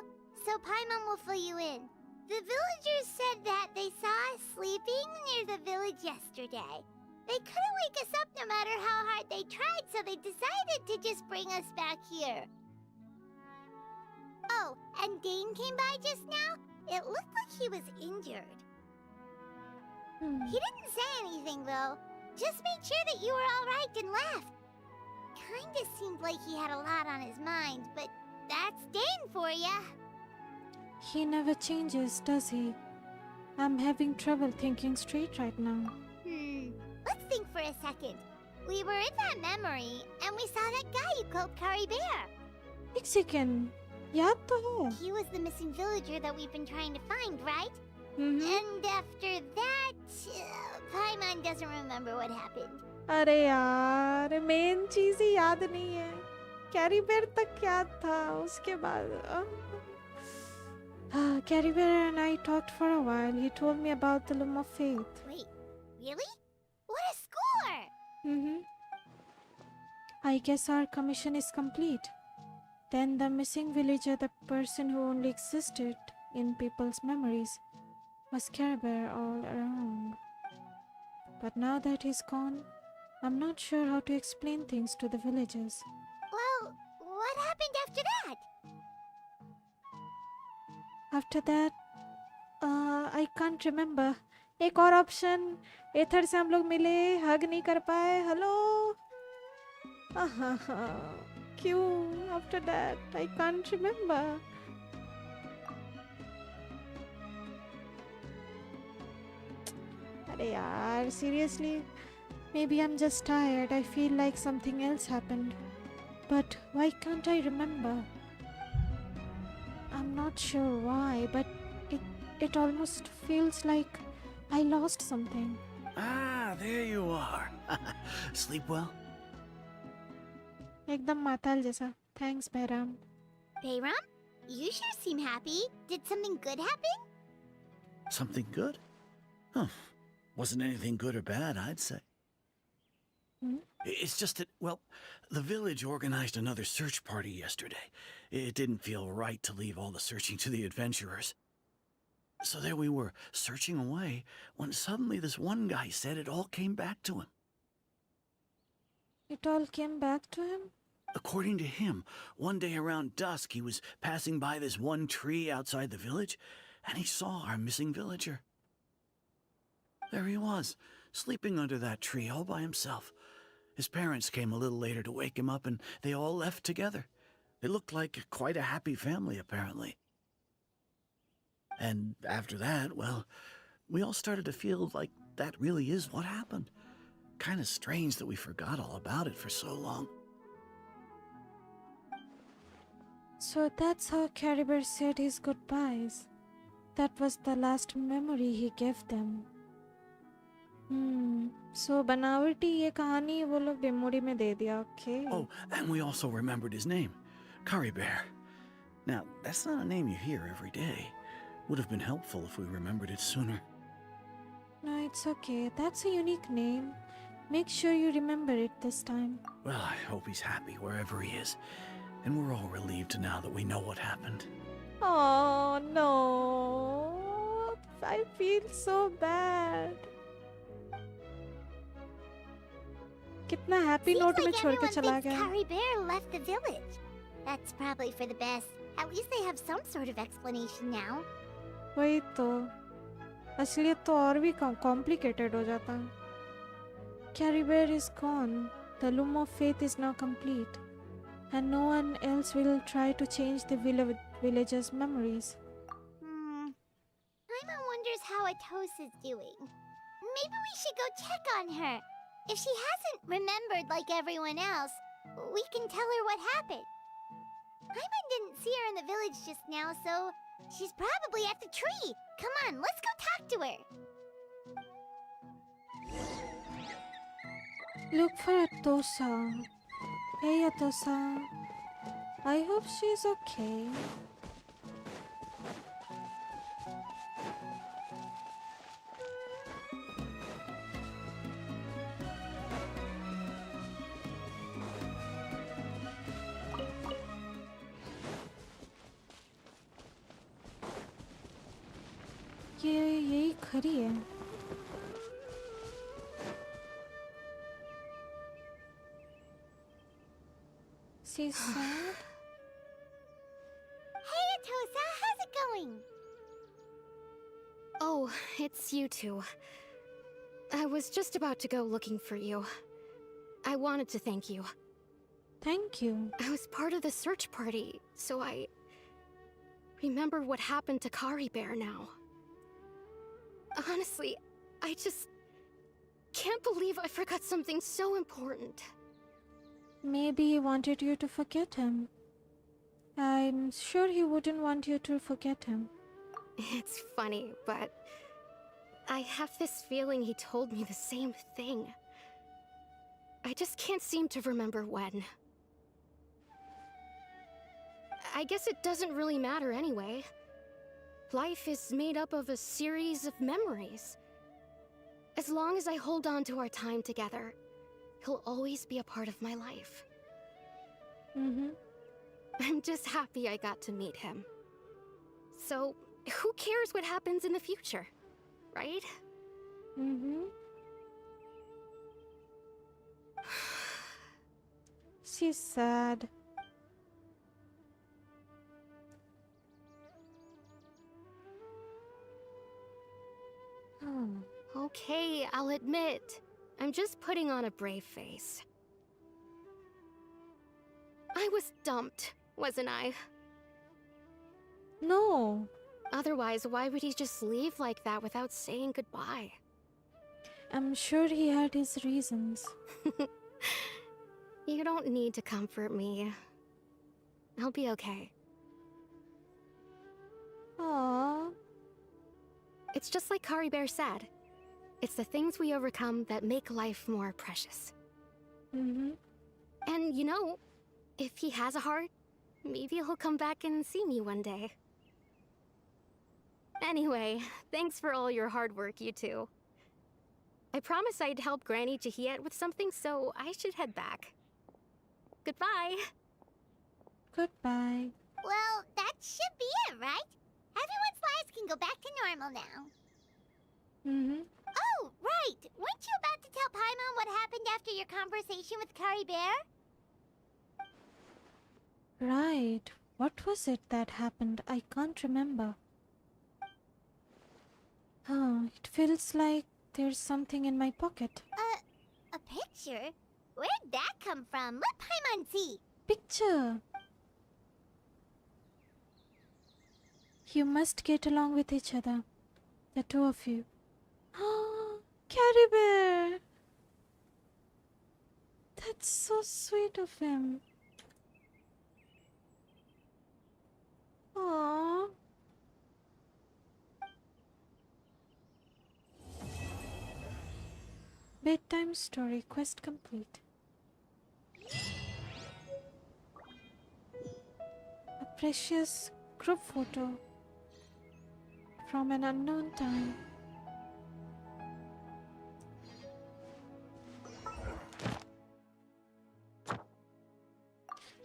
so Paimon will fill you in. The villagers said that they saw us sleeping near the village yesterday. They couldn't wake us up no matter how hard they tried, so they decided to just bring us back here. Oh, and Dane came by just now. It looked like he was injured. He didn't say anything, though. Just made sure that you were all right and left. Kinda seemed like he had a lot on his mind, but that's Dane for ya. He never changes, does he? I'm having trouble thinking straight right now. Let's think for a second. We were in that memory, and we saw that guy you called Kari Bear. एक second याद तो है. He was the missing villager that we've been trying to find, right? Mm-hmm. And after that, Paimon doesn't remember what happened. अरे यार main चीज ही याद नहीं है. कैरी बेर तक याद था, उसके बाद Carrie Bear and I talked for a while. He told me about the Loom of Faith. Wait, really? What a score! Mm-hmm. I guess our commission is complete. Then the missing villager, the person who only existed in people's memories, was Carrie Bear all around. But now that he's gone, I'm not sure how to explain things to the villagers. Well, what happened after that? After that, I can't remember. एक और option, एथर से हम लोग मिले, हग नहीं कर पाए. Hello. क्यों? After that, I can't remember. अरे यार, seriously, maybe I'm just tired. I feel like something else happened. But why can't I remember? I'm not sure why, but it almost feels like I lost something. Ah, there you are. Sleep well? एकदम माताल जैसा. Thanks, Behram. Behram? You sure seem happy. Did something good happen? Something good? Huh. Wasn't anything good or bad, I'd say. It's just that, well, the village organized another search party yesterday. It didn't feel right to leave all the searching to the adventurers. So there we were, searching away, when suddenly this one guy said it all came back to him. It all came back to him? According to him, one day around dusk he was passing by this one tree outside the village, and he saw our missing villager. There he was, sleeping under that tree all by himself. His parents came a little later to wake him up, and they all left together. They looked like quite a happy family, apparently. And after that, well, we all started to feel like that really is what happened. Kind of strange that we forgot all about it for so long. So that's how Carrie Bear said his goodbyes. That was the last memory he gave them. So बनावटी ये कहानी वो लोग memory में दे दिया. Okay. Oh, and we also remembered his name, Kari Bear. Now, that's not a name you hear every day. Would have been helpful if we remembered it sooner. No, it's okay. That's a unique name. Make sure you remember it this time. Well, I hope he's happy wherever he is. And we're all relieved now that we know what happened. Oh, no. I feel so bad. कितना happy note में छोड़ के चला गया. Kari Bear left the village. That's probably for the best. At least they have some sort of explanation now. वही तो. असलियत तो और भी complicated हो जाता. Carrie Bear is gone. The Loom of Faith is now complete. And no one else will try to change the villagers' memories. Paimon wonders how Atos is doing. Maybe we should go check on her. If she hasn't remembered like everyone else, we can tell her what happened. Paimon didn't see her in the village just now, so she's probably at the tree. Come on, let's go talk to her. Look for Atosa. Hey Atosa. I hope she's okay. ये यही खरी है। She's sad. Hey, Atosa, how's it going? Oh, it's you two. I was just about to go looking for you. I wanted to thank you. Thank you. I was part of the search party, so I remember what happened to Kari Bear now. Honestly, I just can't believe I forgot something so important. Maybe he wanted you to forget him. I'm sure he wouldn't want you to forget him. It's funny, but I have this feeling he told me the same thing. I just can't seem to remember when. I guess it doesn't really matter anyway. Life is made up of a series of memories. As long as I hold on to our time together, he'll always be a part of my life. I'm just happy I got to meet him. So, who cares what happens in the future, right? She's sad. Okay, I'll admit. I'm just putting on a brave face. I was dumped, wasn't I? No. Otherwise, why would he just leave like that without saying goodbye? I'm sure he had his reasons. You don't need to comfort me. I'll be okay. Aww. It's just like Kari Bear said. It's the things we overcome that make life more precious. And you know, if he has a heart, maybe he'll come back and see me one day. Anyway, thanks for all your hard work, you two. I promised I'd help Granny Jahiet with something, so I should head back. Goodbye. Goodbye. Well, that should be it, right? Everyone's lives can go back to normal now. Oh, right! Weren't you about to tell Paimon what happened after your conversation with Kari Bear? Right. What was it that happened? I can't remember. It feels like there's something in my pocket. A picture? Where'd that come from? Let Paimon see. Picture! You must get along with each other. The two of you. Carrie Bear! That's so sweet of him. Aww. Bedtime story quest complete. A precious group photo from an unknown time.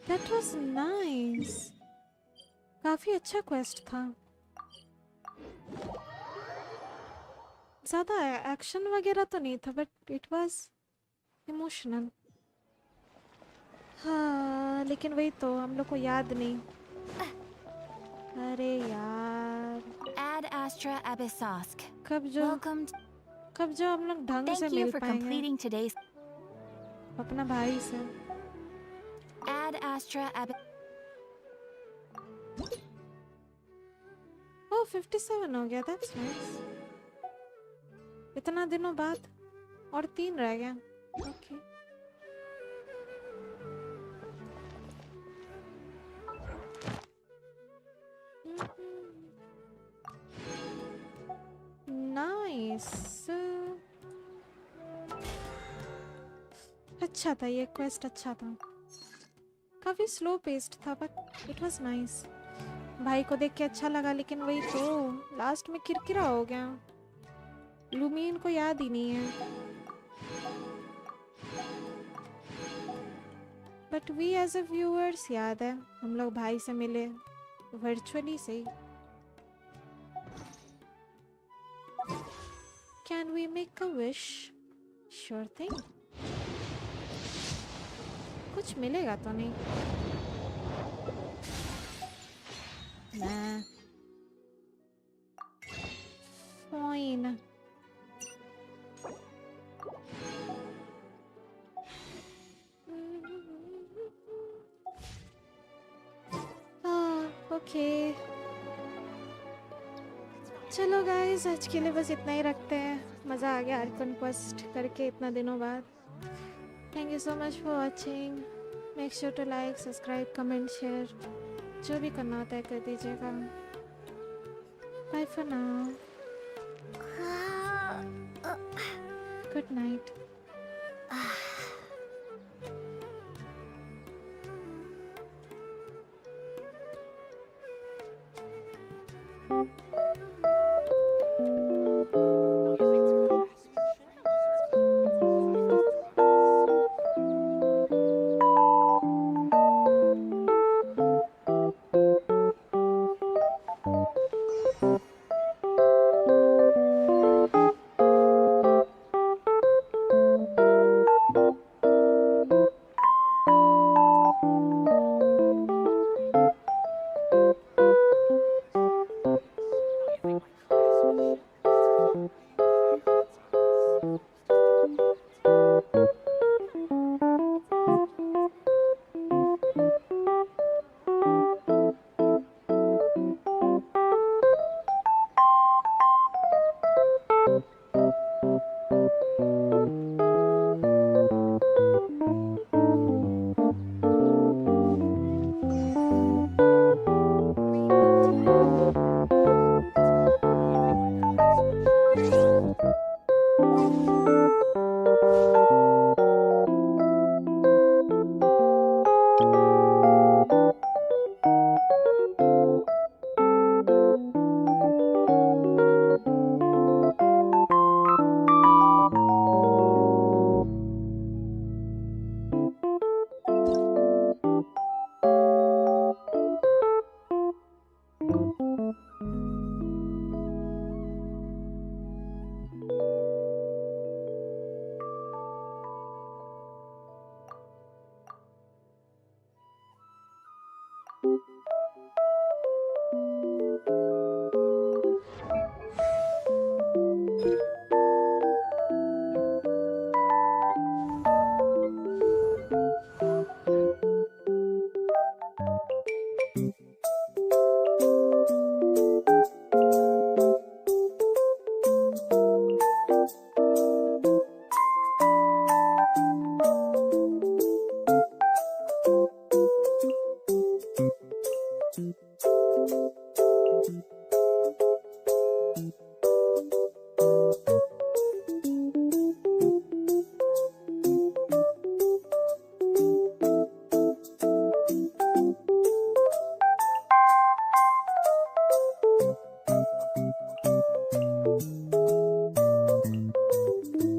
That was nice. काफी अच्छा quest था. ज़्यादा action वगैरह तो नहीं था, but it was emotional. हाँ, लेकिन वही तो हम लोग को याद नहीं. अरे यार. Ad Astra Abyssosk. कब जो हम लोग ढंग से मिल पाएंगे अपना भाई से. Ad Astra Oh, 57 हो गया. That's nice. इतना दिनों बाद और 3 रह गया. Okay. Nice. अच्छा था ये क्वेस्ट. अच्छा था. काफी स्लो पेस्ड था, बट इट वाज नाइस. भाई को देख के अच्छा लगा, लेकिन वही तो लास्ट में किरकिरा हो गया. लुमीन को याद ही नहीं है. But we as a viewers याद है. हम लोग भाई से मिले वर्चुअली से ही. Can we make a wish? Sure thing. कुछ मिलेगा तो नहीं? Nah. Fine. Okay. चलो गाइस, आज के लिए बस इतना ही रखते हैं. मज़ा आ गया आर्क कॉन्क्वेस्ट करके इतना दिनों बाद. Thank you so much for watching. Make sure to like, subscribe, comment, share. जो भी करना होता है कर दीजिएगा. Bye for now. Good night.